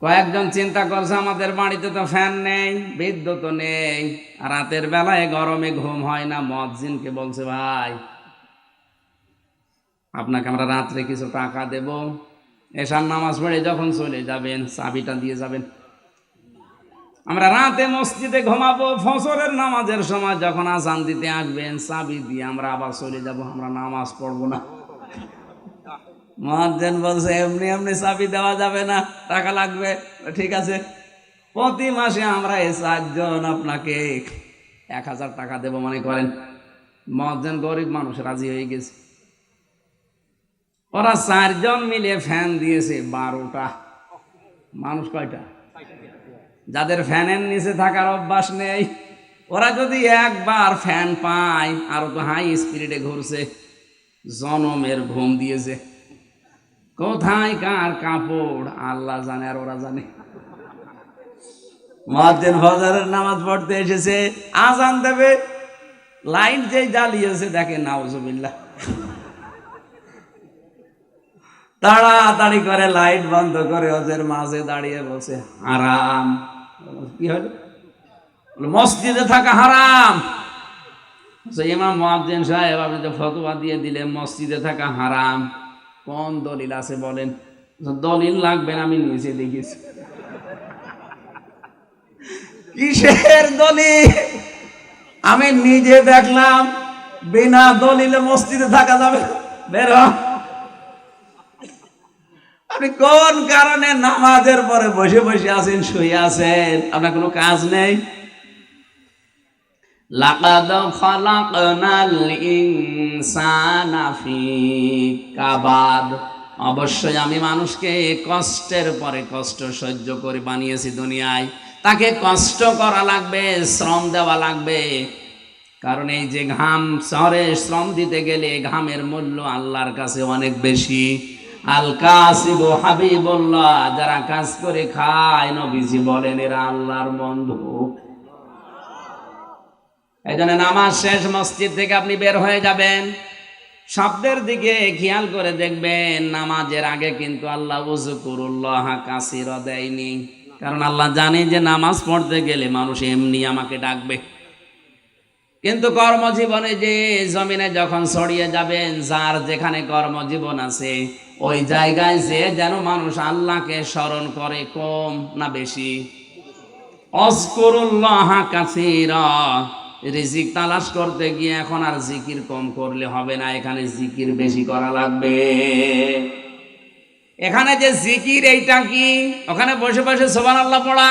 কয়েকজন চিন্তা করছে আমাদের বাড়িতে তো ফ্যান নেই, বিদ্যুৎ নেই, রাতের বেলায় গরমে ঘুম হয় না। মুয়াজ্জিনকে বলছে, ভাই আপনাকে আমরা রাত্রে কিছু টাকা দেব, এশার নামাজ পড়ে যখন চলে যাবেন চাবিটা দিয়ে যাবেন। আমরা রাতে মসজিদে ঘুমাবো, ফজরের নামাজের সময় যখন আযান দিতে আসবেন চাবি দিয়ে আমরা আবার চলে যাব, আমরা নামাজ পড়বো না। মুয়াজ্জিন বলছে, এমনি এমনি চাবি দেওয়া যাবে না, টাকা লাগবে। ঠিক আছে, প্রতি মাসে আমরা এই 4 জন আপনাকে 1000 টাকা দেব মনে করেন। মুয়াজ্জিন গরিব মানুষ, রাজি হয়ে গেছে। ওরা 4 জন মিলে ফ্যান দিয়েছে 12টা। মানুষ কয়টা? যাদের ফ্যানের নিচে থাকার অভ্যাস নেই, ওরা যদি একবার ফ্যান পায় আরো তো হাই স্পিডে ঘুরছে, জনমের ঘুম দিয়েছে। কোথায় কার কাপড় আল্লাহ জানে, আর ওরা জানে। মুয়াজ্জিন ফজরের নামাজ পড়তে এসেছে, আযান দেবে, লাইট যেই জ্বালিয়েছে দেখে নাউজুবিল্লাহ, তাড়াতাড়ি করে লাইট বন্ধ করে ওদের মাঝে দাঁড়িয়ে বসে, হারাম। কি হলো? মসজিদে থাকা হারাম। ইমাম মুয়াজ্জিন সাহেব, আপনি তো ফতোয়া দিয়ে দিলেন মসজিদে থাকা হারাম, কোন দলিল আছে বলেন? দলিল লাগবে না, আমি নিজে দেখেছি। কিসের দলিল? আমি নিজে দেখলাম, বিনা দলিলে মসজিদে থাকা যাবে? বের হ। আপনি কোন কারণে নামাজের পরে বসে বসে আছেন, শুয়ে আছেন, আপনার কোনো কাজ নেই? লাকাদ খালাকনাল ইনসানা ফি কাবাদ, অবশ্যই আমি মানুষকে কষ্টের পরে কষ্ট সহ্য করে বানিয়েছি দুনিয়ায়। তাকে কষ্ট করা লাগবে, শ্রম দেওয়া লাগবে। কারণ এই যে ঘাম, শহরে শ্রম দিতে গেলে ঘামের মূল্য আল্লাহর কাছে অনেক বেশি। আল কাসিবু হাবিবুল্লাহ, যারা কাজ করে খায় নবীজি বলেন এরা আল্লাহর বন্ধু। এই জন্য নামাজ শেষ মসজিদ থেকে আপনি বের হয়ে যাবেন, শব্দের দিকে খেয়াল করে দেখবেন। নামাজের আগে কিন্তু আল্লাহ উযকুরুল্লাহ কাসীরা দেয়নি, কারণ আল্লাহ জানে যে নামাজ পড়তে গেলে মানুষ এমনি আমাকে ডাকবে। কিন্তু কর্মজীবনে যে জমিনে যখন ছড়িয়ে যাবেন, যার যেখানে কর্মজীবন আছে ওই জায়গায় যে যেন মানুষ আল্লাহকে স্মরণ করে, কম না বেশি? আযকুরুল্লাহ কাসীরা। রিজিক তালাশ করতে গিয়ে এখন আর জিকির কম করলে হবে না, এখানে জিকির বেশি করা লাগবে। এখানে যে জিকির, এইটা কি? ওখানে বসে বসে সুবহানাল্লাহ পড়া।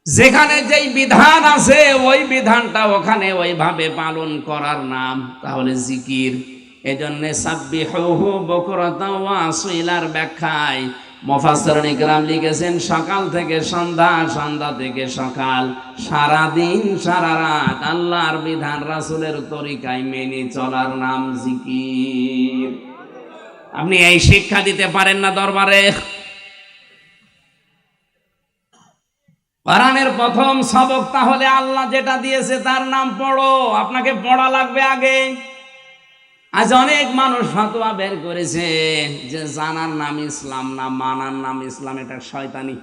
যেখানে যেই বিধান আছে ওই বিধানটা ওখানে ওইভাবে পালন করার নাম তাহলে জিকির। এজন্য সাব্বিহুহু বুকরাতাও ওয়া আসীলার ব্যাখ্যায় মুফাসসিরিন ইকরাম লিখেছেন, সকাল থেকে সন্ধ্যা, সন্ধ্যা থেকে সকাল, সারা দিন সারা রাত আল্লাহর বিধান রাসূলের তরিকায় মেনে চলার নাম জিকির। আপনি এই শিক্ষা দিতে পারেন না দরবারে? কোরআনের প্রথম সবক তাহলে আল্লাহ যেটা দিয়েছে তার নাম পড়ো, আপনাকে পড়া লাগবে আগে। আজ অনেক মানুষ ফতোয়া বের করেছে যে জানার নাম ইসলাম না, মানার নাম ইসলাম, এটা শয়তানি।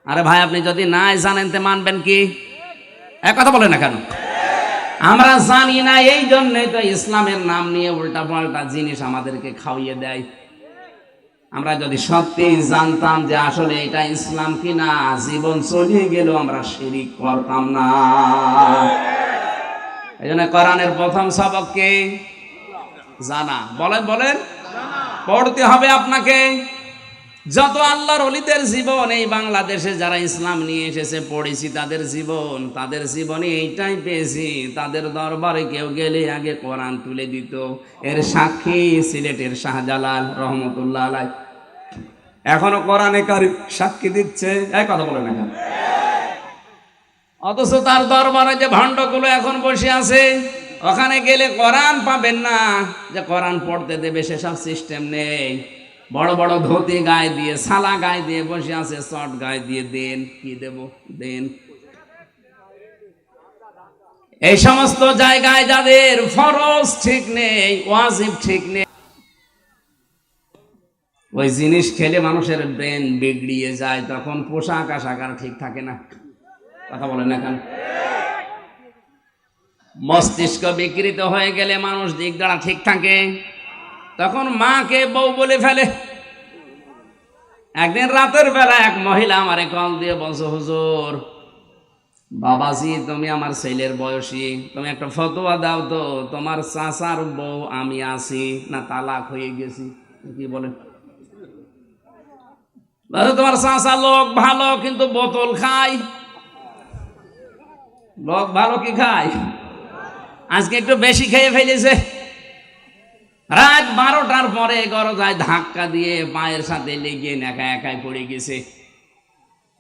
আরে ভাই, আপনি যদি নাই জানেন তে মানবেন কি? এক কথা বলেন না কেন? আমরা জানি না, এই জন্যই তো ইসলামের নাম নিয়ে উল্টা পাল্টা জিনিস আমাদেরকে খাওয়িয়ে দেয়। আমরা যদি সত্যি জানতাম যে আসলে এটা ইসলাম কিনা, জীবন চলে গেল আমরা শিরিক করতাম না। এই জন্য কোরআনের প্রথম সবক কি? জানা। বলেন বলেন, পড়তে হবে আপনাকে। যত আল্লাহর ওলিদের জীবন এই বাংলাদেশে যারা ইসলাম নিয়ে এসেছে পড়েছি, তাদের জীবনে এইটাই পেয়েছি। তাদের দরবারে কেউ গেলে আগে কোরআন তুলে দিত। এর সাক্ষী সিলেটের শাহজালাল রহমতুল্লাহ আলাইহি, এখনো কোরআনে কারীম সাক্ষী দিচ্ছে। এই কথা বলে না কেন? অথচ তার দরবারে যে ভণ্ডগুলো এখন বসে আছে, ওখানে গেলে কোরআন পাবেন না, যে কোরআন পড়তে দেবে সেসব সিস্টেম নেই। বড় বড় ধুতি গায়ে দিয়ে, সালা গায়ে দিয়ে বসে আছে, শর্ট গায়ে দিয়ে দেন, কি দেব দেন। এই সমস্ত জায়গায় যাদের ফরজ ঠিক নেই, ওয়াজিব ঠিক নেই, ওই জিনিস খেলে মানুষের ব্রেন বিগড়িয়ে যায়, তখন পোশাক আশাক আর ঠিক থাকে না। কথা বলেন না কেন? মস্তিষ্ক বিকৃত হয়ে গেলে মানুষ দিক দ্বারা ঠিক থাকে, তখন মাকে বউ বলে ফেলে। একদিন রাতের বেলা এক মহিলা আমারে কল দিয়ে বলছে, হুজুর বাবাজি তুমি আমার ছেলের বয়সী, তুমি একটা ফতোয়া দাও তো, তোমার চাচার বউ আমি আছি না তালাক হয়ে গেছি। কি বলেন? তোমার চাচা লোক ভালো কিন্তু বোতল খায়। লোক ভালো কি খায়? আজকে একটু বেশি খেয়ে ফেলেছে। রাত 12টার পরে দরজায় ধাক্কা দিয়ে পায়ের সাথে লেগে একা একাই পড়ে গেছে।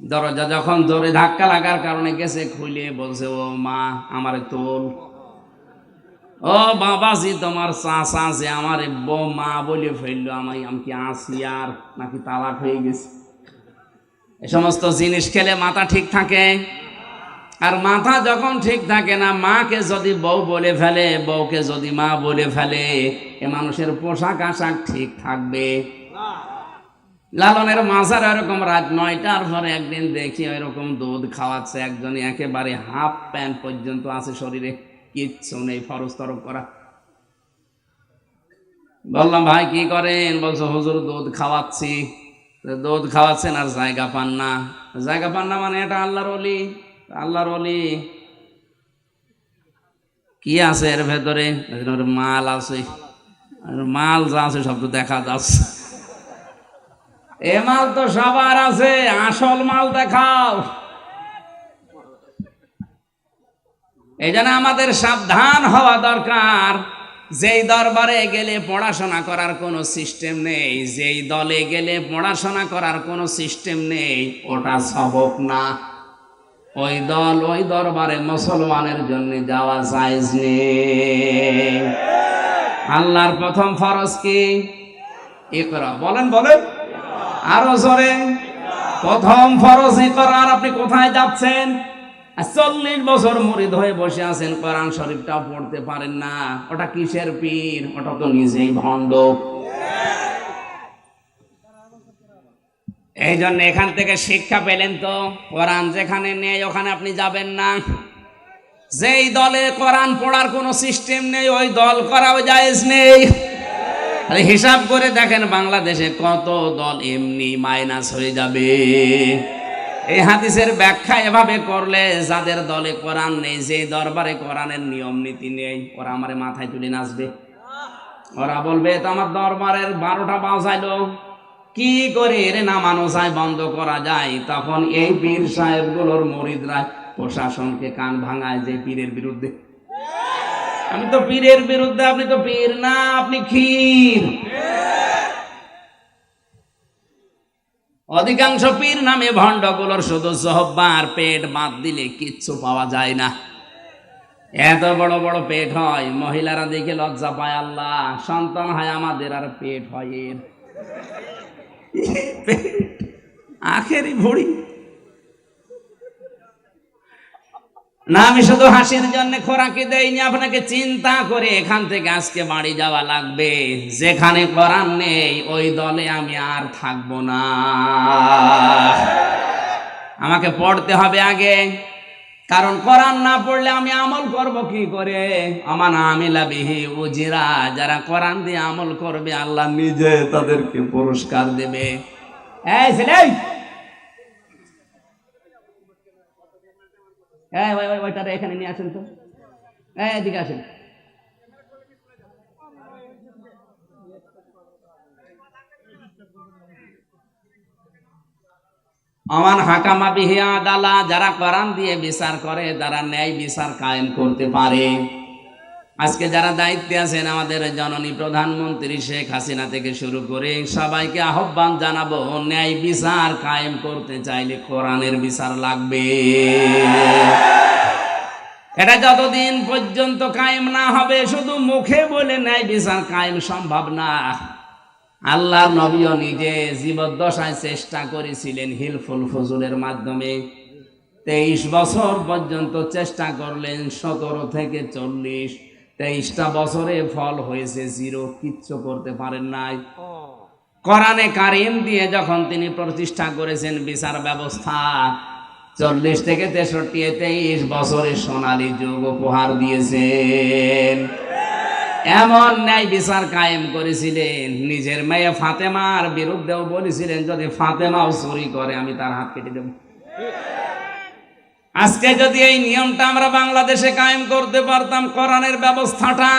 দরজা যখন জোরে ধাক্কা লাগার কারণে গেছে খুলে বলছে, ও মা আমারে তোল। ও বাবাজি তোমার চাচা যে আমার বউ মা বলে ফেললো, আমি কি আসি আর নাকি তালাক হয়ে গেছে? এই সমস্ত জিনিস খেলে মাথা ঠিক থাকে, আর মাথা যখন ঠিক থাকে না, মাকে যদি বউ বলে ফেলে, বউকে যদি মা বলে ফেলে, এ মানুষের পোশাক আশাক ঠিক থাকবে? লালনের মাঝার এরকম রাত 9টার পরে একদিন দেখি এরকম দুধ খাওয়াচ্ছে একজনে, একেবারে হাফ প্যান্ট পর্যন্ত আছে শরীরে, কিচ্ছু নেই, ফরজ তরফ করা। বললাম ভাই কি করেন? বলছো হুজুর দুধ খাওয়াচ্ছি। দুধ খাওয়াচ্ছেন আর জায়গা পান না। জায়গা পান না মানে এটা আল্লাহর ওলি। আল্লাহর ওলি কি আছে এর ভেতরে? মাল আছে, মাল যা আছে সব তো দেখা যাচ্ছে। এ মাল তো সবার আছে, আসল মাল দেখাও। এই জন্য আমাদের সাবধান হওয়া দরকার। যেই দরবারে গেলে পড়াশোনা করার কোনো সিস্টেম নেই, যেই দলে গেলে পড়াশোনা করার কোনো সিস্টেম নেই, ওটা সবক না। ওই দল ওই দরবারে মুসলমানের জন্য যাওয়া জায়েজ নেই। আল্লাহর প্রথম ফরজ কি? ইকরা। বলেন বলেন আরো জোরে। প্রথম ফরজ ইকরা। আর আপনি কোথায় যাচ্ছেন? 40 বছর মুরিদ হয়ে বসে আছেন, কোরআন শরীফটাও পড়তে পারেন না। ওটা কিসের পীর? ওটা তো নিজেই ভণ্ড। এই জন্য এখান থেকে শিক্ষা পেলেন তো, কোরআন যেখানে নেই ওখানে আপনি যাবেন না। যেই দলে কোরআন পড়ার কোনো সিস্টেম নেই, ওই দল করাও জায়েজ নেই। হিসাব করে দেখেন বাংলাদেশে কত দল এমনি মাইনাস হয়ে যাবে। এই হাদিসের ব্যাখ্যা এভাবে করলে, যাদের দলে কোরআন নেই, যে দরবারে কোরআনের নিয়ম নীতি নেই, ওরা আমারে মাথায় তুলে নাচবে। ওরা বলবে তো আমার দরবারের 12টা বাজাইলো, কি করে এর নামানো যায়, বন্ধ করা যায়? তখন এই পীর সাহেব গুলোর মুরিদরা প্রশাসনকে কান ভাঙায় যে পীরের বিরুদ্ধে। আমি তো পীরের বিরুদ্ধে, আপনি তো পীর না, আপনি ক্ষীর। অধিকাংশ পীর নামে ভণ্ডগুলোর শুধু জহব্বার পেট বাদ দিলে কিচ্ছু পাওয়া যায় না। এত বড় বড় পেট হয়, মহিলারা দেখে লজ্জা পায়। আল্লাহ, সন্তান হয় আমাদের আর পেট হয় এর। আখেরি ভুড়ি না। আমি শুধু হাসির জন্য খোরাকি দেইনি, আপনাকে চিন্তা করে এখান থেকে আজকে বাড়ি যাওয়া লাগবে। যেখানে কোরআন নেই ওই দলে আমি আর থাকবো না। আমাকে পড়তে হবে আগে, কারণ কোরআন না পড়লে আমি আমল করব কি করে? আমান আমিলা বিহি উজিরা। যারা কোরআন দিয়ে আমল করবে আল্লাহ নিজে তাদেরকে পুরস্কার দেবে। এই ছেলে, ওইটারে এখানে নিয়ে আসেন তো, এদিকে আসেন। আমান হাকামা বিহি আদালা। যারা কোরআন দিয়ে বিচার করে, যারা ন্যায় বিচার কায়েম করতে পারে। আজকে যারা দায়িত্বে আছেন, আমাদের জননী প্রধানমন্ত্রী শেখ হাসিনা থেকে শুরু করে সবাইকে আহ্বান জানাবো, ন্যায় বিচার কায়েম করতে চাইলে কোরআনের বিচার লাগবে। এটা যতদিন পর্যন্ত কায়েম না হবে, শুধু মুখে বলে ন্যায় বিচার কায়েম সম্ভব না। আল্লাহর নবীও নিজে জীবদ্দশায় চেষ্টা করেছিলেন হিলফুল ফুজুলের মাধ্যমে। 23 বছর পর্যন্ত চেষ্টা করলেন, 17 থেকে 40, 23টা বছরে ফল হয়েছে 0, কিচ্ছু করতে পারেন নাই। কোরআনে কারিম দিয়ে যখন তিনি প্রতিষ্ঠা করেছেন বিচার ব্যবস্থা, 40 থেকে 63 23 বছরের সোনালী যুগ উপহার দিয়েছেন। এমন ন্যায় বিচার কায়েম করেছিলেন, নিজের মেয়ে ফাতেমার বিরুদ্ধেও বলেছিলেন যদি ফাতেমাও চুরি করে আমি তার হাত কেটে দেব। আজকে যদি এই নিয়মটা আমরা বাংলাদেশে কায়েম করতে পারতাম, কোরআনের ব্যবস্থাটা,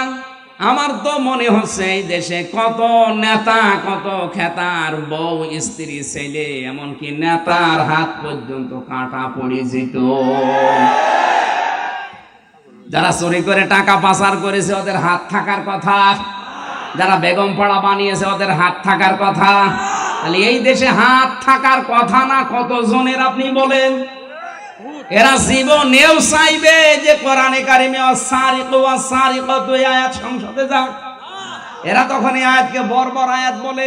আমার তো মনে হচ্ছে এই দেশে কত নেতা, কত খেতার বউ, স্ত্রী, ছেলে, এমনকি নেতার হাত পর্যন্ত কাটা পড়ে যেত। যারা চুরি করে টাকা পাচার করেছে ওদের হাত থাকার কথা, যারা বেগম পাড়া বানিয়েছে ওদের হাত থাকার কথা। তাহলে এই দেশে হাত থাকার কথা না কতজনের আপনি বলেন? এরা জীবনেও চাইবে যে কোরআনে কারিমে আস-সারিকু ওয়াস-সারিকাতু আয়াত সংসদে যাক। এরা তখন এই আয়াতকে বর্বর আয়াত বলে,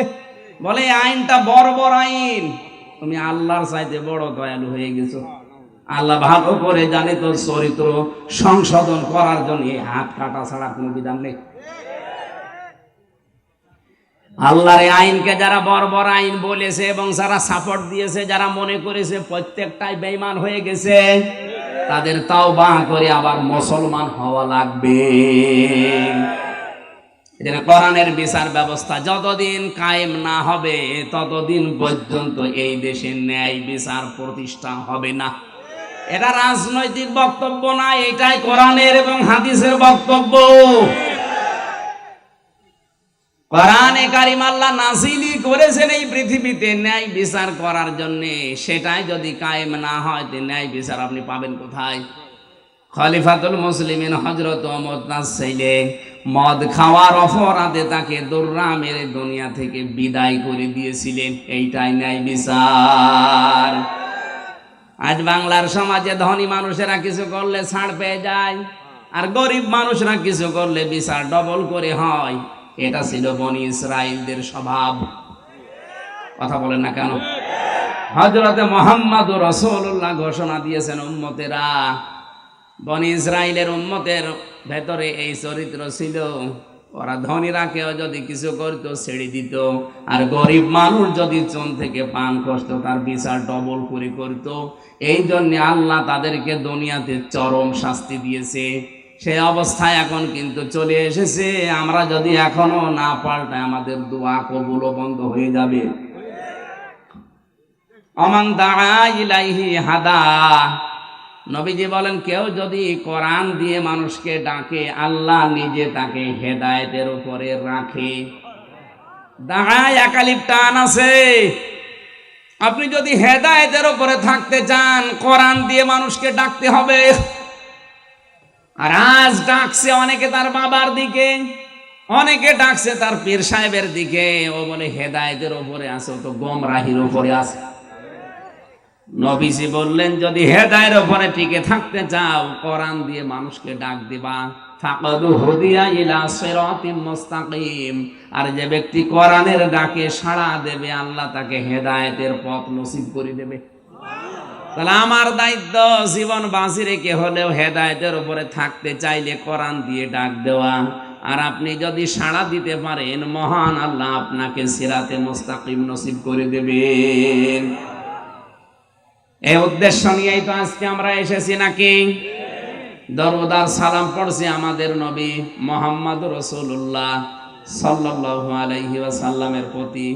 বলে আইনটা বর্বর আইন। তুমি আল্লাহর চাইতে বড় দয়ালু হয়ে গেছো। আল্লাহ ভালো করে জানে তোর চরিত্র সংশোধন করার জন্য এই হাত কাটা ছাড়া কোনো বিধান নেই। আল্লাহর আইনকে যারা বর্বর আইন বলেছে এবং যারা সাপোর্ট দিয়েছে, যারা মনে করেছে প্রত্যেকটাই বেঈমান হয়ে গেছে, তাদের তাওবা করে আবার মুসলমান হওয়া লাগবে। এজন্য কোরআনের বিচার ব্যবস্থা যতদিন কায়েম না হবে ততদিন পর্যন্ত এই দেশে ন্যায় বিচার প্রতিষ্ঠা হবে না। এটা রাজনৈতিক বক্তব্য না, এটাই কোরআনের এবং হাদিসের বক্তব্য। কোরআনে কারিম আল্লাহ নাযিলই করেছেন এই পৃথিবীতে ন্যায় বিচার করার জন্য। সেটাই যদি কায়েম না হয় তো ন্যায় বিচার আপনি পাবেন কোথায়? খলিফাতুল মুসলিমিন হযরত ওমর তার ছেলে মদ খাওয়ার অপরাধে তাকে দৌড়া মেরে দুনিয়া থেকে বিদায় করে দিয়েছিলেন। এইটাই ন্যায় বিচার। আজ বাংলার সমাজে ধনী মানুষেরা কিছু করলে ছাড় পেয়ে যায়, আর গরিব মানুষরা কিছু করলে বিচার ডবল করে হয়। এটা ছিল বনি ইসরাইলদের স্বভাব। কথা বলেন না কেন? হযরতে মুহাম্মদুর রাসূলুল্লাহ ঘোষণা দিয়েছেন, উম্মতেরা, বনি ইসরাইলের উম্মতের ভেতরে এই চরিত্র ছিল। ওরা ধনীরা কেউ যদি কিছু করতো ছেড়ে দিত, আর গরিব মানুষ যদি চুন থেকে পান করত তার বিচার ডবল করে করত। এই জন্য আল্লাহ তাদেরকে দুনিয়াতে চরম শাস্তি দিয়েছে। সেই অবস্থায় এখন কিন্তু চলে এসেছে। আমরা যদি এখনো না পাল্টাই আমাদের দোয়া কবুলও বন্ধ হয়ে যাবে। আমান দাআ ইলাইহি হাদা। নবীজি বলেন, কেউ যদি কোরআন দিয়ে মানুষকে ডাকে আল্লাহ নিজে তাকে হেদায়েতের উপরে রাখে। দাঁড়ায় একালিপ টান আছে। আপনি যদি হেদায়েতের উপরে থাকতে চান কোরআন দিয়ে মানুষকে ডাকতে হবে। আর আজ ডাকছে অনেকে তার বাবার দিকে, অনেকে ডাকছে তার পীর সাহেবের দিকে। ও বলে হেদায়েতের উপরে আছে, ও তো গোমরাহির উপরে আছে। নবীজি বললেন, যদি হেদায়েতের উপরে টিকে থাকতে চাও কোরআন দিয়ে মানুষকে ডাক দিবা। ফাকাদ হুদিয়া ইলা সিরাতিম মুস্তাকিম। আর যে ব্যক্তি কোরআনের ডাকে সাড়া দেবে আল্লাহ তাকে হেদায়েতের পথ নসিব করে দেবে। তাহলে আমার দায়িত্ব জীবন বাঁচি রেখে হলেও হেদায়েতের উপরে থাকতে চাইলে কোরআন দিয়ে ডাক দেওয়া। আর আপনি যদি সাড়া দিতে পারেন মহান আল্লাহ আপনাকে সিরাতে মুস্তাকিম নসিব করে দেবেন। এই উদ্দেশ্য নিয়েই তো আজকে আমরা এসেছি নাকি? দরুদ আর সালাম পড়ছি আমাদের নবী মুহাম্মদ রাসূলুল্লাহ সাল্লাল্লাহু আলাইহি ওয়াসাল্লামের প্রতি।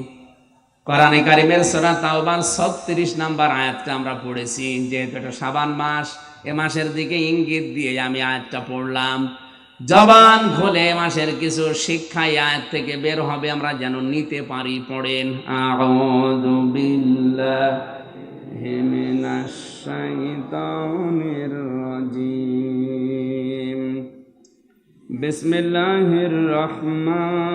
কোরআনে কারিমের সূরা তাওবার 36 নম্বর আয়াতটা আমরা পড়েছি। যেহেতু এটা শাবান মাস, এ মাসের দিকে ইঙ্গিত দিয়ে আমি আয়াতটা পড়লাম। জবান খুলে মাসের কিছু শিক্ষা এই আয়াত থেকে বের হবে, আমরা যেন নিতে পারি। পড়েন, আউযু বিল্লাহি মিনাশ শাইতানির রাজিম, বিসমিল্লাহির রহমানির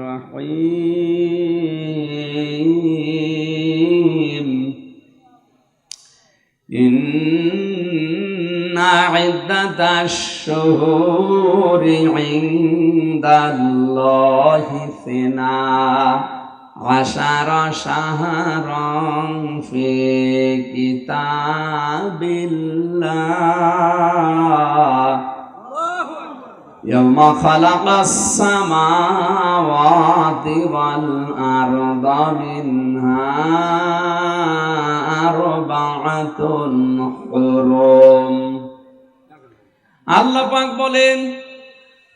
রহিম। ইন্না ইদ্দাতাশ শুহুরি ইনদাল্লাহি ইসনা আশারা শাহরান ফি কিতাবিল্লাহ ইয়াউমা খালাকাস সামাওয়াতি ওয়াল আরদা মিনহা আরবাআতুন হুরুম। আল্লাহ পাক বলেন,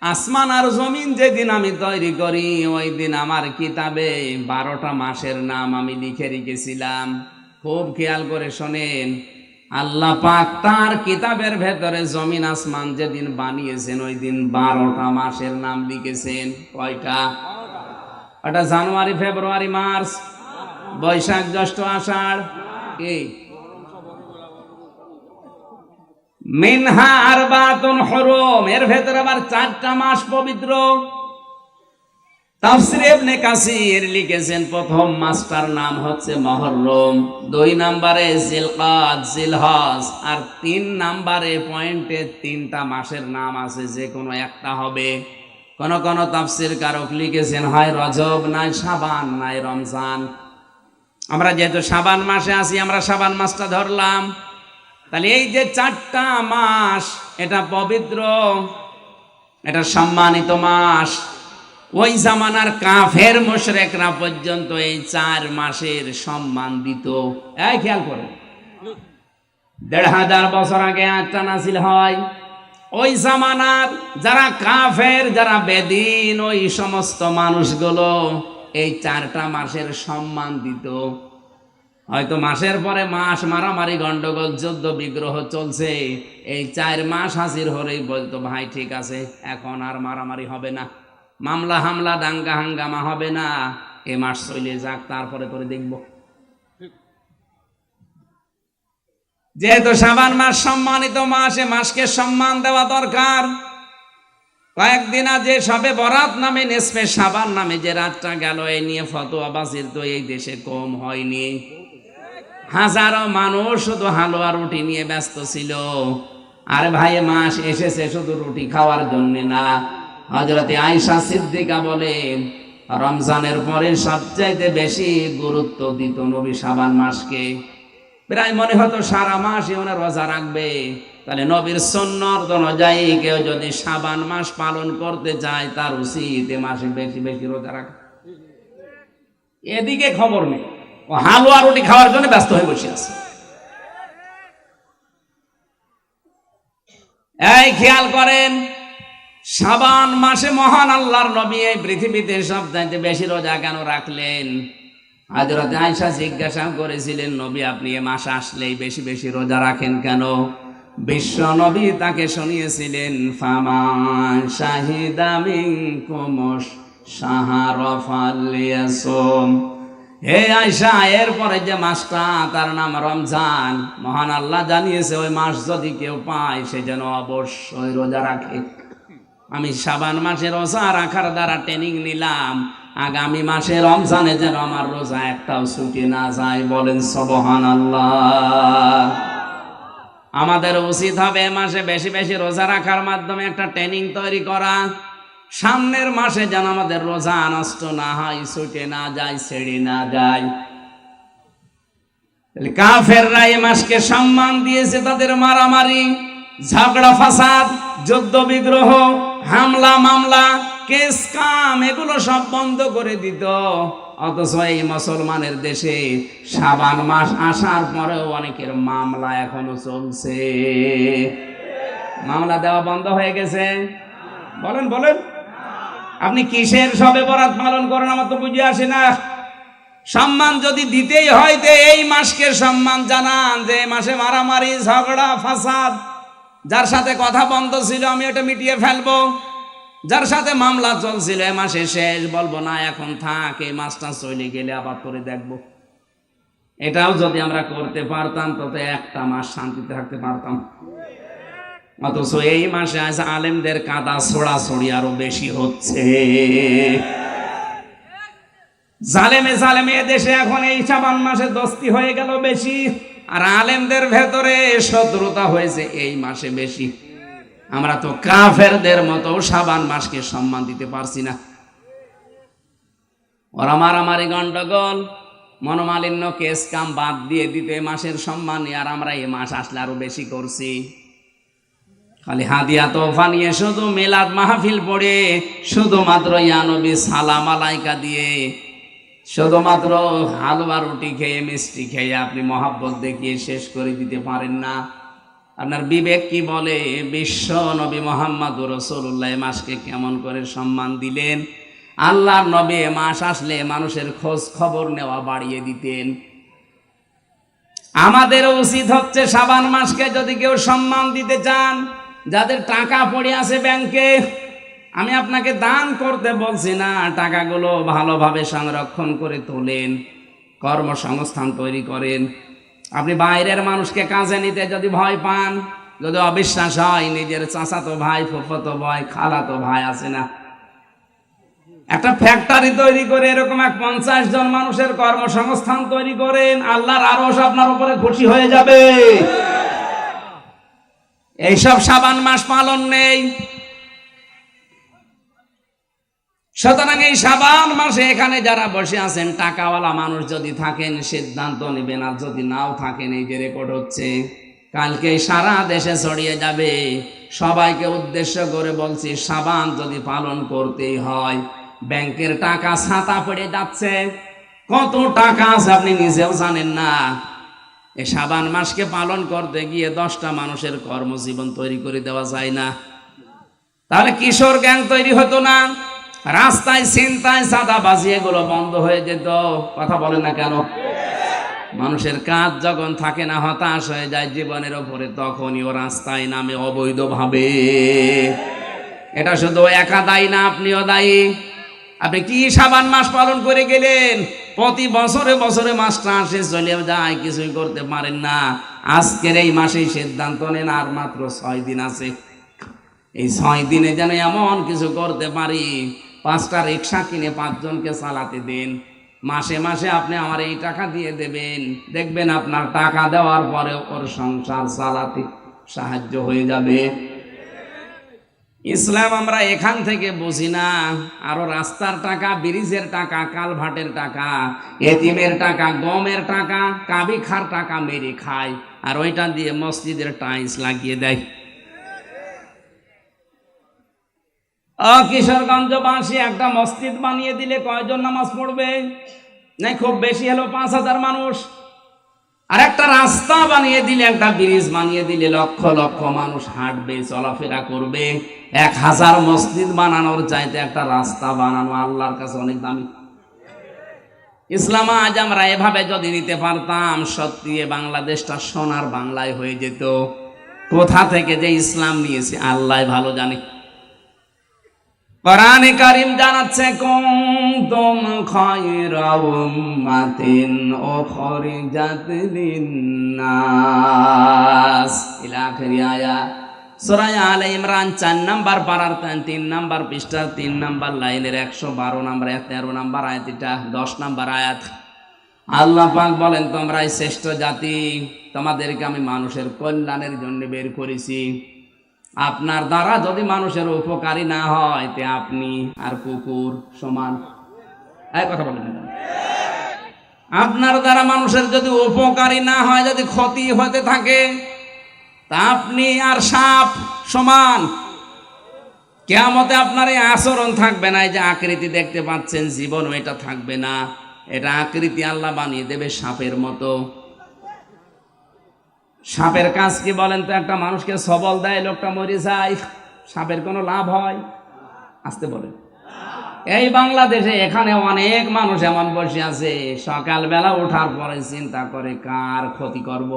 আসমান আর জমিন যেদিন আমি তৈরি করি ওই দিন আমার কিতাবে 12টা মাসের নাম আমি লিখে রেখেছিলাম। খুব খেয়াল করে শোনেন, আল্লাহ পাক তার কিতাবের ভেতরে জমিন আসমান যেদিন বানিয়েছেন ওই দিন 12টা মাসের নাম লিখেছেন। কয়টা? ওটা জানুয়ারি, ফেব্রুয়ারি, মার্চ, বৈশাখ, জ্যৈষ্ঠ, আষাঢ়। কি? মিনহা আরবাতুন হুরুম, এর ভেতরে আবার 4টা মাস পবিত্র। তাফসীরে ইবনে কাসির লিখেছেন প্রথম মাসটার নাম হচ্ছে মুহররম, 2 নম্বরে জিলকাদ, জিলহজ, আর 3 নম্বরে পয়েন্টে 3টা মাসের নাম আছে, যে কোনো একটা হবে। কোন কোন তাফসীর কারক লিখেছেন হয় রজব, নাই শাবান, নাই রমজান। আমরা যেহেতু শাবান মাসে আছি, আমরা শাবান মাসটা ধরলাম। তাহলে এই যে 4টা মাস, এটা পবিত্র, এটা সম্মানিত মাস। ওই জামানার কাফের মুশরিকরা পর্যন্ত এই 4 মাসের সম্মান দিত। এই খেয়াল করেন, 1500 বছর আগে আয়াতটা নাযিল হয়। ওই জামানার যারা কাফের, যারা বেদিন, ওই সমস্ত মানুষগুলো এই 4টা মাসের সম্মান দিত। হয়তো মাসের পরে মাস মারামারি, গন্ডগোল, যুদ্ধ বিগ্রহ চলছে, এই 4 মাস হাজির হলেই বলতো ভাই ঠিক আছে, এখন আর মারামারি হবে না, মামলা হামলা দাঙ্গা হাঙ্গামা হবে না, এ মাস চলে যাক, তারপরে করে দেখব। যেহেতু শাবান মাস সম্মানিত মাস, এ মাসকে সম্মান দেওয়া দরকার। কয়েকদিন আগে সবে বরাত নামে, নিসফে শাবান নামে যে রাতটা গেল, এই নিয়ে ফতোয়াবাজির তো এই দেশে কম হয়নি। হাজারো মানুষ শুধু হালুয়া রুটি নিয়ে ব্যস্ত ছিল। আরে ভাই, মাস এসেছে শুধু রুটি খাওয়ার জন্য না। হযরতে আয়েশা সিদ্দিকা বলেন, রমজানের পরে সবচাইতে বেশি গুরুত্ব দিত নবী শাবান মাসকে। প্রায় মনে হতো সারা মাস ওনার রোজা রাখবে। তাহলে নবীর সুন্নাত অনুযায়ী কেউ যদি শাবান মাস পালন করতে চায়, তার উচিত এ মাসে বেশি বেশি রোজা রাখা। এদিকে খবর নেই, ও হালুয়া রুটি খাওয়ার জন্য ব্যস্ত হয়ে বসে আছে। এই খেয়াল করেন, শাবান মাসে মহান আল্লাহর নবী এই পৃথিবীতে সবচাইতে বেশি রোজা কেন রাখলেন? হযরত আয়েশা জিজ্ঞাসা করেছিলেন, নবী আপনি এ মাস আসলেই বেশি বেশি রোজা রাখেন কেন? বিশ্ব নবী তাকে শুনিয়েছিলেন, ফামান শাহিদা মিনকুমুশ শাহরা ফালইয়াসুম। হে আয়েশা, এরপরে যে মাসটা তার নাম রমজান, মহান আল্লাহ জানিয়েছে ওই মাস যদি কেউ পায় সে যেন অবশ্যই রোজা রাখে। আমি শাবান মাসে রোজা রাখার দ্বারা ট্রেনিং নিলাম, আগামী মাসে রমজানে যেন আমার রোজা একটাও ছুটি না যায়। বলেন সুবহানাল্লাহ। আমাদের উচিত হবে মাসে বেশি বেশি রোজা রাখার মাধ্যমে একটা ট্রেনিং তৈরি করা। সামনের মাসে যেন আমাদের রোজা নষ্ট না হয়, ছুটে না যায়, ছেড়ে না যায়। কাফেররা এই মাসকে সম্মান দিয়েছে, তাদের মারামারি, ঝগড়া ফাসাদ, যুদ্ধ বিগ্রহ, হামলা মামলা, কেস কাম, এগুলো সব বন্ধ করে দিত। অথচ এই মুসলমানের দেশে শাবান মাস আসার পরেও অনেকের মামলা এখনো চলছে। মামলা দেওয়া বন্ধ হয়ে গেছে? বলেন বলেন, আপনি কিসের সবে বরাত পালন করেন? আমার তো বুঝে আসে না। সম্মান যদি দিতেই হয় তো এই মাসকে সম্মান জানান, যে এই মাসে মারামারি, ঝগড়া ফাসাদ, যার সাথে কথা বন্ধ ছিল আমি এটা মিটিয়ে ফেলবো, যার সাথে মামলা চলছিল এ মাসে শেষ, বলবো না এখন থাক, এই মাসটা চলে গেলে আবার করে দেখবো। এটাও যদি আমরা করতে পারতাম তবে একটা মাস শান্তিতে থাকতে পারতাম। অথচ এই মাসে আজ আলেমদের কাদা ছোড়াছড়ি আরো বেশি হচ্ছে। জালেমে জালেমে দেশে এখন এই শাবান মাসে দস্তি হয়ে গেল বেশি, আর আলেমদের ভেতরে শত্রুতা হয়েছে এই মাসে বেশি। আমরা তো কাফেরদের মতো শাবান মাসকে সম্মান দিতে পারছি না। ওরা মারামারি, গন্ডগোল, মনোমালিন্য, কেস কাম বাদ দিয়ে দিতে মাসের সম্মান, আর আমরা এই মাস আসলে আরো বেশি করছি। খালি হাদিয়া তোফা নিয়ে শুধু মিলাদ মাহফিল পড়ে শুধুমাত্র ইয়া নবী সালাম আলাইকা দিয়ে শুধুমাত্র হালুয়া রুটি খেয়ে মিষ্টি খেয়ে আপনি মহাব্বত দেখিয়ে শেষ করে দিতে পারেন না। আপনার বিবেক কি বলে? বিশ্ব নবী মুহাম্মদুর রাসূলুল্লাহ মাসকে কেমন করে সম্মান দিলেন। আল্লাহর নবী মাস আসলে মানুষের খোঁজ খবর নেওয়া বাড়িয়ে দিতেন। আমাদের উচিত হচ্ছে শাবান মাসকে যদি কেউ সম্মান দিতে চান, যাদের টাকা পড়ে আছে ব্যাংকে, আমি আপনাকে দান করতে বলছি না, টাকাগুলো ভালোভাবে সংরক্ষণ করে তোলেন, কর্মসংস্থান তৈরি করেন। আপনি বাইরের মানুষকে কাজে নিতে যদি ভয় পান, যদি অবিশ্বাস হয়, নিজের চাচাতো ভাই, ফুফাতো ভাই, খালাতো ভাই আছে না, একটা ফ্যাক্টরি তৈরি করে এরকম 50 জন মানুষের কর্মসংস্থান তৈরি করেন, আল্লাহর আরশ আপনার উপরে খুশি হয়ে যাবে। এইসব শাবান মাস পালন নেই। সুতরাং এই শাবান মাসে এখানে যারা বসে আছেন টাকাওয়ালা মানুষ যদি থাকেন সিদ্ধান্ত নেবেন, আর যদি নাও থাকেন এই যে রেকর্ড হচ্ছে কালকে সারা দেশে ছড়িয়ে যাবে। সবাইকে উদ্দেশ্য করে বলছি, শাবান যদি পালন করতেই হয়, ব্যাংকের টাকা ছাতা পড়ে যাচ্ছে, কত টাকা আছে আপনি নিজেও জানেন না। এই শাবান মাসকে পালন করতে গিয়ে 10টা মানুষের কর্মজীবন তৈরি করে দেওয়া যায় না? তাহলে কিশোর গ্যাং তৈরি হতো না? রাস্তায় ছিনতাই চাঁদাবাজি এগুলো বন্ধ হয়ে যেত? কথা বলেন না কেন? মানুষের কাজ যখন থাকে না, হতাশ হয়ে যায় জীবনের ওপরে, তখনই ও রাস্তায় নামে অবৈধভাবে। এটা শুধু একা দায়ী না, আপনিও দায়ী। আপনি কি শাবান মাস পালন করে গেলেন? প্রতি বছরে বছরে মাসটা আসে চলে যায়, কিছুই করতে পারেন না। আজকের এই মাসেই সিদ্ধান্ত নেন, আর মাত্র 6 দিন আছে। এই 6 দিনে যেন এমন কিছু করতে পারি, 5টা রিক্সা কিনে 5 জনকে চালাতে দিন। মাসে মাসে আপনি আমার এই টাকা দিয়ে দেবেন, দেখবেন আপনার টাকা দেওয়ার পরে ওর সংসার চালাতে সাহায্য হয়ে যাবে। ইসলাম আমরা এখান থেকে বুঝি না, আরো রাস্তার টাকা, ব্রিজের টাকা, কালভার্টের টাকা, এতিমের টাকা, গমের টাকা, কাবিখার টাকা মেরে খায়, আর ওইটা দিয়ে মসজিদের টাইলস লাগিয়ে দেয়। কিশোরগঞ্জবাসী একটা মসজিদ বানিয়ে দিলে কয়জন নামাজ পড়বে? না খুব বেশি হলো 5000 মানুষ। আর একটা রাস্তা বানিয়ে দিলে, একটা ব্রিজ বানিয়ে দিলে লক্ষ লক্ষ মানুষ হাঁটবে, চলাফেরা করবে। 1000 মসজিদ বানানোর চাইতে একটা রাস্তা বানানো আল্লাহর কাছে অনেক দামি। ইসলাম আজ আমরা এভাবে যদি নিতে পারতাম, সত্যি বাংলাদেশটা সোনার বাংলায় হয়ে যেত। কোথা থেকে যে ইসলাম নিয়েছে আল্লাহ ভালো জানে। কোরআনে কারীম জানাচ্ছে, কুনতুম খায়রা উম্মাতিন উখরিজাত লিন-নাস ইলা আখির আয়াত। সূরা আলে ইমরান 4 নাম্বার পারার 3 নাম্বার পৃষ্ঠার 3 নাম্বার লাইনের 112 নাম্বার 13 নাম্বার আয়াত, এটা 10 নাম্বার আয়াত। আল্লাহ পাক বলেন, তোমরাই শ্রেষ্ঠ জাতি, তোমাদেরকে আমি মানুষের কল্যাণের জন্য বের করেছি। আপনার দ্বারা যদি মানুষের উপকারী না হয়, তে আপনি আর কুকুর সমান। এই কথা বলেন না। আপনার দ্বারা মানুষের যদি উপকারী না হয়, যদি ক্ষতি হতে থাকে, তা আপনি আর সাপ সমান। কিয়ামতে আপনার এই আচরণ থাকবে না। এই যে আকৃতি দেখতে পাচ্ছেন, জীবন এটা থাকবে না। এটা আকৃতি আল্লাহ বানিয়ে দেবে সাপের মতো। সাপের কাজ কি বলেন তো? একটা মানুষকে সবল দেয়, লোকটা মরে যায়, সাপের কোনো লাভ হয়? আসতে বলেন। এই বাংলাদেশে এখানে অনেক মানুষ এমন বসে আছে, সকালবেলা ওঠার পরে চিন্তা করে কার ক্ষতি করব,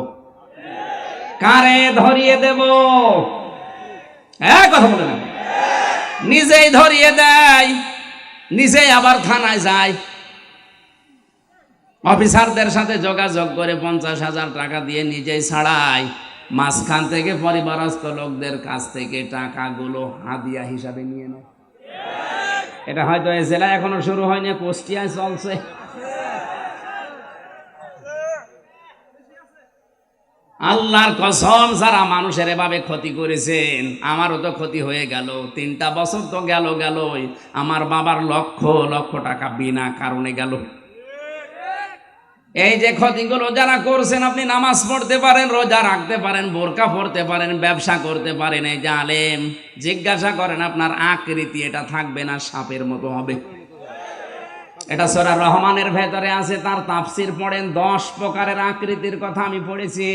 কারে ধরিয়ে দেব। কথা বলে না, নিজেই ধরিয়ে দেয়, নিজেই আবার থানায় যায়, অফিসারদের সাথে যোগাযোগ করে 50,000 টাকা দিয়ে নিজেই ছাড়ায়। মাঝখান থেকে পরিবারস্থ লোকদের কাছ থেকে টাকাগুলো হাদিয়া হিসাবে নিয়ে নেয়। এটা হয়তো এই জেলায় এখনো শুরু হয়নি, কুষ্টিয়ায় চলছে। আল্লাহর কসম, যারা মানুষের এভাবে ক্ষতি করেছেন, আমারও তো ক্ষতি হয়ে গেল। 3টা বছর তো গেলই, আমার বাবার লক্ষ লক্ষ টাকা বিনা কারণে গেল। এই যে ক্ষতিগুলো যারা করছেন, আপনি নামাজ পড়তে পারেন, রোজা রাখতে পারেন, বোরকা পড়তে পারেন, ব্যবসা করতে পারেন, এই যে আলেম, জিজ্ঞাসা করেন আপনার আকৃতি এটা থাকবে না সাপের মতো হবে। এটা সূরা রহমানের ভেতরে আছে, তার তাফসীর পড়েন, 10 প্রকারের আকৃতির কথা আমি পড়েছি।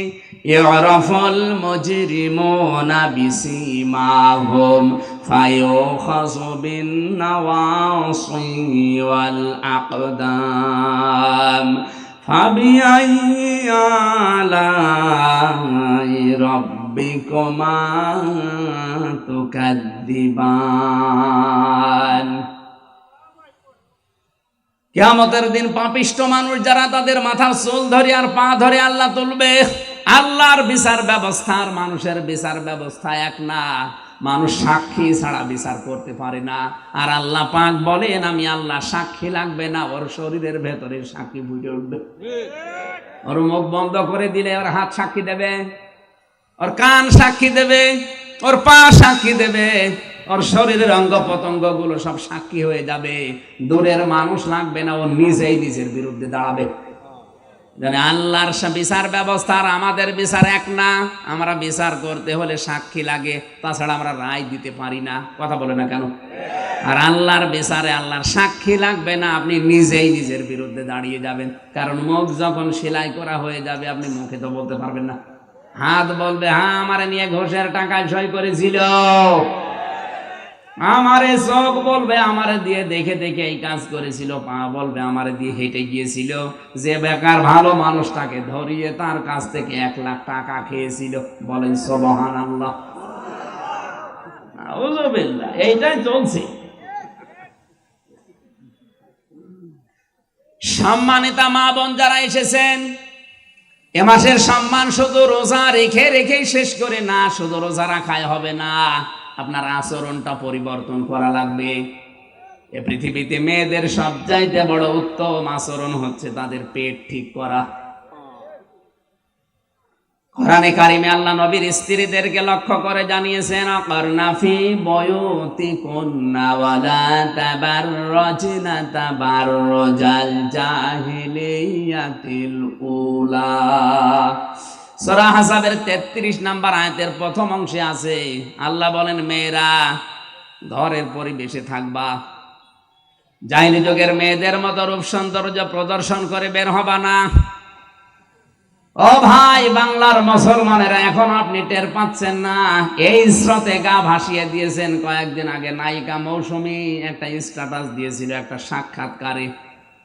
ইউরাফুল মুজরিমুনা বিসিমাহুম ফায়ুখাযু বিন নাওয়াসি ওয়াল আকদাম ফাবিআইয়ি আলাই রাব্বিকুমা তুকাদ্দিবান। কিয়ামতের দিন পাপিষ্ঠ মানুষ যারা, তাদের মাথার চুল ধরে আর পা ধরে আল্লাহ তুলবে। আল্লাহর বিচার ব্যবস্থা আর মানুষের বিচার ব্যবস্থা এক না। মানুষ সাক্ষী ছাড়া বিচার করতে পারে না, আর আল্লাহ পাক বলেন আমি আল্লাহ সাক্ষী লাগবে না, ওর শরীরের ভেতরে সাক্ষী বুঝে উঠবে। ওর মুখ বন্ধ করে দিলে ওর হাত সাক্ষী দেবে, ওর কান সাক্ষী দেবে, ওর পা সাক্ষী দেবে, ওর শরীরের অঙ্গ প্রত্যঙ্গ গুলো সব সাক্ষী হয়ে যাবে। দূরের মানুষ লাগবে না, ও নিজেই নিজের বিরুদ্ধে দাঁড়াবে। আল্লাহর বিচার ব্যবস্থা আর আমাদের বিচার এক না। আমরা বিচার করতে হলে সাক্ষী লাগে, তাছাড়া আমরা রায় দিতে পারি না। কথা বলে না কেন? আর আল্লাহর বিচারে আল্লাহর সাক্ষী লাগবে না, আপনি নিজেই নিজের বিরুদ্ধে দাঁড়িয়ে যাবেন। কারণ মুখ যখন সেলাই করা হয়ে যাবে, আপনি মুখে তো বলতে পারবেন না। হাত বলবে হ্যাঁ আমারে নিয়ে ঘোষের টাকায় সই করেছিল, আমারে চোখ বলবে আমারে দিয়ে দেখে দেখে এই কাজ করেছিল, পা বলবে আমারে দিয়ে হেঁটে গিয়েছিল, যে বেকার ভালো মানুষটাকে ধরিয়ে তার কাছ থেকে 1 লাখ টাকা খেয়েছিল। বলেন সুবহানাল্লাহ। আউযুবিল্লাহ। এইটাই চলছে। সম্মানিতা মা বোন যারা এসেছেন, এ মাসের সম্মান শুধু রোজা রেখে রেখেই শেষ করে না, শুধু রোজা রাখায় হবে না, আপনার আচরণটা পরিবর্তন করা লাগবে। এ পৃথিবীতে মেয়েদের সবচাইতে বড় উত্তম আচরণ হচ্ছে তাদের পেট ঠিক করা। কোরআনে কারিমে আল্লাহ নবীর স্ত্রীদেরকে লক্ষ্য করে জানিয়েছেন, আকারনা ফি বুয়ুতিকুন্না ওয়ালা তাবাররাজনা তাবাররুজাল জাহিলিয়াতিল উলা। সূরা হাসাবের 33 নম্বর আয়াতের প্রথম অংশে আছে, আল্লাহ বলেন মেয়েরা ঘরের পরিবেশে থাকবা, জাহিলি যুগের মেয়েদের মতো রূপ সৌন্দর্য প্রদর্শন করে বের হবা না। ও ভাই বাংলার মুসলমানেরা, এখন আপনি টের পাচ্ছেন না, এই স্রোতে গা ভাসিয়ে দিয়েছেন। কয়েকদিন আগে নায়িকা মৌসুমী একটা স্ট্যাটাস দিয়েছিল একটা সাক্ষাৎকারে,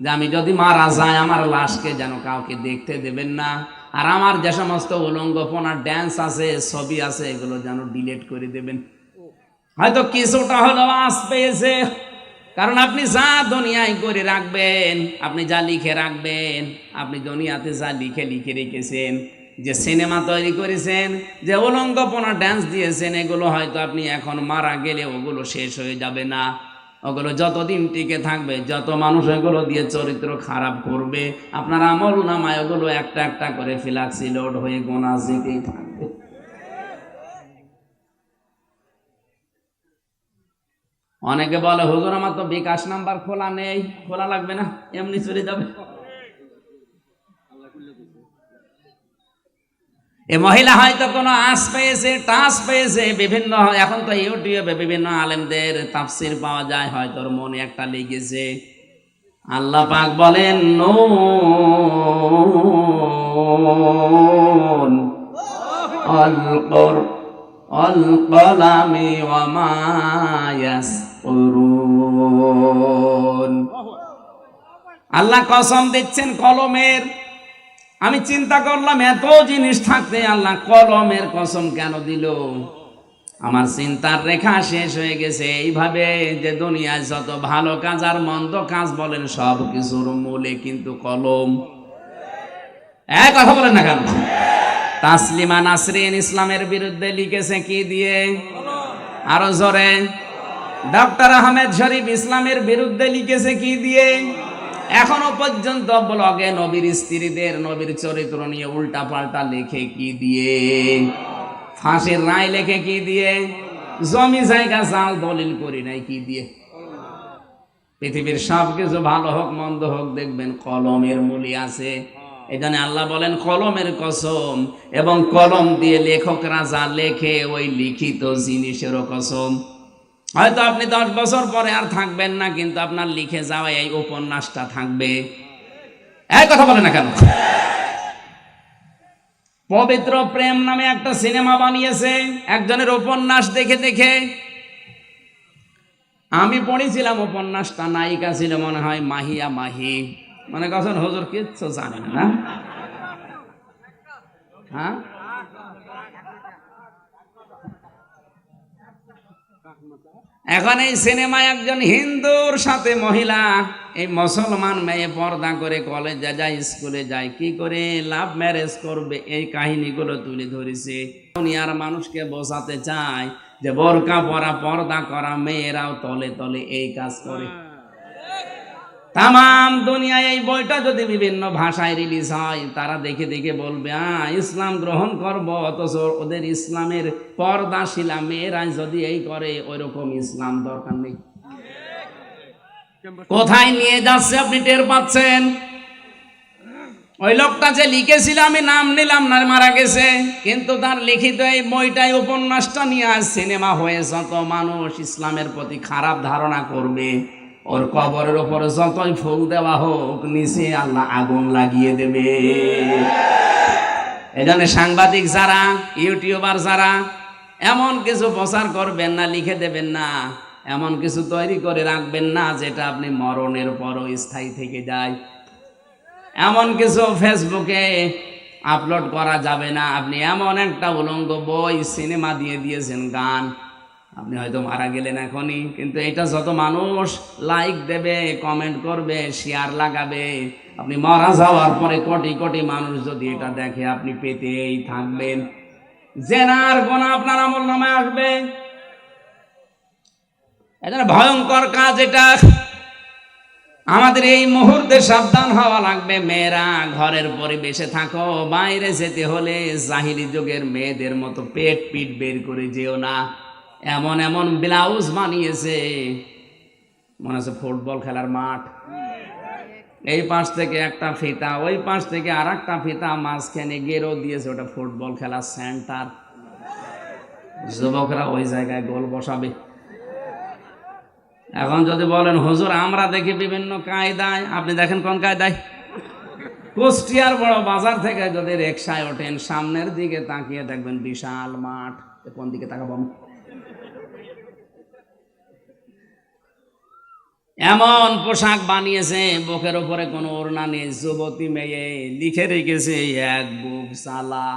যে আমি যদি মারা যায় আমার লাশকে যেন কাউকে দেখতে দেবেন না, আর আমার যে সমস্ত উলঙ্গপনা ড্যান্স আছে, ছবি আছে, এগুলো যেন ডিলিট করে দেবেন। হয়তো কিছুটা হলো আশ পেয়েছে, কারণ আপনি যা দুনিয়ায় করে রাখবেন, আপনি যা লিখে রাখবেন, আপনি দুনিয়াতে যা লিখে লিখে রেখেছেন, যে সিনেমা তৈরি করেছেন, যে উলঙ্গপনা ড্যান্স দিয়েছেন, এগুলো হয়তো আপনি এখন মারা গেলে ওগুলো শেষ হয়ে যাবে না। ওগুলো যতদিন টিকে থাকবে, যত মানুষ এগুলো দিয়ে চরিত্র খারাপ করবে, আপনার আমল নামায় ওগুলো একটা একটা করে ফ্ল্যাক্সি লোড হয়ে গোনা যেতেই থাকবে। অনেকে বলে হুজুর আমার তো বিকাশ নাম্বার খোলা নেই। খোলা লাগবে না, এমনি চলে যাবে। এ মহিলা হয়তো কোনো আশ পেয়েছে, টাচ পেয়েছে, বিভিন্ন, এখন তো ইউটিউবে বিভিন্ন আলেমদের তাফসির পাওয়া যায়, হয়তো ওর মনে একটা লেগেছে। আল্লাহ পাক বলেন নুন আল কলামি ওয়া মা ইয়াসতুরুন। আল্লাহ কসম দিচ্ছেন কলমের। আমি চিন্তা করলাম এত জিনিস থাকতে আল্লাহ কলমের কসম কেন দিল? আমার চিন্তার রেখা শেষ হয়ে গেছে এইভাবে, যে দুনিয়ায় যত ভালো কাজ আর মন্দ কাজ বলেন সব কিছুর মূলে কিন্তু কলম। এক কথা বলেন না কেন? তাসলিমা নাসরিন ইসলামের বিরুদ্ধে লিখেছে কি দিয়ে? আরো জোরে। ডক্টর আহমেদ শরীফ ইসলামের বিরুদ্ধে লিখেছে কি দিয়ে? এখনো পর্যন্ত ব্লগে নবীর স্ত্রীদের, নবীর চরিত্র নিয়ে উল্টা পাল্টা লেখে কি দিয়ে? ফাঁসির রায় লেখে কি দিয়ে? জমি জায়গা জাল দলিল করি নাই কি দিয়ে? পৃথিবীর সব কিছু ভালো হোক মন্দ হোক, দেখবেন কলমের মূলে আছে। এই জন্য আল্লাহ বলেন কলমের কসম, এবং কলম দিয়ে লেখকরা যা লেখে ওই লিখিত জিনিসেরও কসম। হয়তো আপনি 10 বছর পরে আর থাকবেন না, কিন্তু আপনার লিখে যাওয়া এই উপন্যাসটা থাকবে। এই কথা বলে না কেন? পবিত্র প্রেম নামে একটা সিনেমা বানিয়েছে একজনের উপন্যাস দেখে দেখে। আমি পড়েছিলাম উপন্যাসটা, নায়িকা ছিল মনে হয় মাহিয়া মাহি। মনে করছেন হুজুর কিচ্ছু জানে না? হ্যাঁ, এখন এই সিনেমায় একজন হিন্দুর সাথে মহিলা, এই মুসলমান মেয়ে পর্দা করে কলেজে যায়, স্কুলে যায়, কি করে লাভ ম্যারেজ করবে, এই কাহিনীগুলো তুলে ধরেছে। দুনিয়ার মানুষকে বোঝাতে চায় যে বোরকা পরা, পর্দা করা মেয়েরাও তলে তলে এই কাজ করে। তাম দুনিয়ায় এই বইটা যদি বিভিন্ন ভাষায় রিলিজ হয়, তারা দেখে দেখে বলবে ইসলাম গ্রহণ করব, অথচ ওদের ইসলামের পর্দাশীলা মেয়েরা যদি এই করে, ওইরকম ইসলাম দরকার নেই। কোথায় নিয়ে যাচ্ছে আপনি টের পাচ্ছেন? ওই লোকটা যে লিখেছিল, আমি নাম নিলাম না, মারা গেছে, কিন্তু তার লিখিত এই বইটাই, উপন্যাসটা নিয়ে আজ সিনেমা হয়ে যত মানুষ ইসলামের প্রতি খারাপ ধারণা করবে, ওর কবরের উপরে যতই ফুল দেওয়া হোক, নিচে আল্লাহ আগুন লাগিয়ে দেবে। এই জন্য সাংবাদিক যারা, ইউটিউবার যারা, এমন কিছু প্রচার করবেন না, লিখে দেবেন না, এমন কিছু তৈরি করে রাখবেন না যেটা আপনি মরণের পরও স্থায়ী থেকে যায়। এমন কিছু ফেসবুকে আপলোড করা যাবে না। আপনি এমন একটা উলঙ্গ বই, সিনেমা দিয়ে দিয়েছেন, গান, আপনি হয়তো মারা গেলেন এখনই, কিন্তু এটা যত মানুষ লাইক দেবে, কমেন্ট করবে, শেয়ার লাগাবে, আপনি মারা যাওয়ার পরে কোটি কোটি মানুষ যদি এটা দেখে, আপনি পেতেই থাকবেন। জেনার গুনাহ আপনার আমলনামায় আসবে। এটা ভয়ঙ্কর কাজ। এটা আমাদের এই মুহূর্তে সাবধান হওয়া লাগবে। মেয়েরা ঘরের পরিবেশে থাকো, বাইরে যেতে হলে জাহিলি যুগের মেয়েদের মতো পেট পিট বের করে যেও না। এমন এমন ব্লাউজ বানিয়েছে, মনে হচ্ছে ফুটবল খেলার মাঠ। এই পাশ থেকে একটা ফিতা, ওই পাশ থেকে আর একটা ফিতা, মাঝখানে গেরো দিয়েছে, ওটা ফুটবল খেলার সেন্টার। যুবকরা ওই জায়গায় গোল বসাবে। এখন যদি বলেন হুজুর আমরা দেখি বিভিন্ন কায়দায়, আপনি দেখেন কোন কায়দায়? কুষ্টিয়ার বড় বাজার থেকে যদি রিকশায় ওঠেন, সামনের দিকে তাকিয়ে দেখবেন বিশাল মাঠ। কোন দিকে তাকাবো? এমন পোশাক বানিয়েছে, বুকের উপরে কোনো ওড়না নেই, যুবতী মেয়ে, লিখে রেখেছে এক বুক জ্বালা।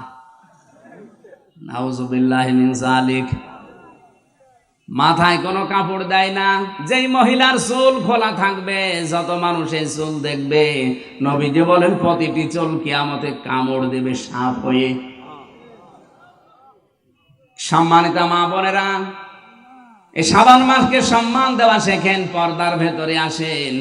নাউজুবিল্লাহি মিন যালিক। মাথায় কোনো কাপড় দেয় না। যেই মহিলার চুল খোলা থাকবে, যত মানুষ এই চুল দেখবে, নবীজি বলেন প্রতিটি চুল কিয়ামতে কামড় দেবে সাপ হয়ে। সম্মানিত মা বোনেরা, এই শাবান মাসকে সম্মান দেওয়া শেখেন, পর্দার ভেতরে আসেন।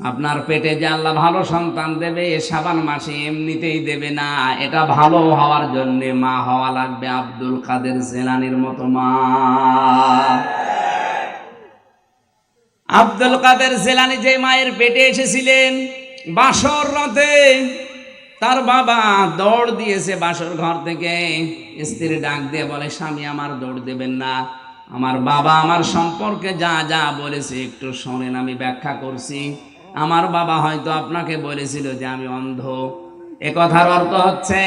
আপনার পেটে যে আল্লাহ ভালো সন্তান দেবে, শাবান মাসে এমনিতেই দেবে না, এটা ভালো হওয়ার জন্য মা হওয়া লাগবে আব্দুল কাদের জিলানীর মতো মা। আব্দুল কাদের জিলানী যে মায়ের পেটে এসেছিলেন, বাসর রাতে তার বাবা দৌড় দিয়েছে বাসর ঘর থেকে। স্ত্রী ডাক দিয়ে বলে, স্বামী আমার দৌড় দেবেন না, আমার বাবা আমার সম্পর্কে যা যা বলেছে একটু শোনেন, আমি ব্যাখ্যা করছি। আমার বাবা হয়তো আপনাকে বলেছিল যে আমি অন্ধ। এ কথার অর্থ হচ্ছে,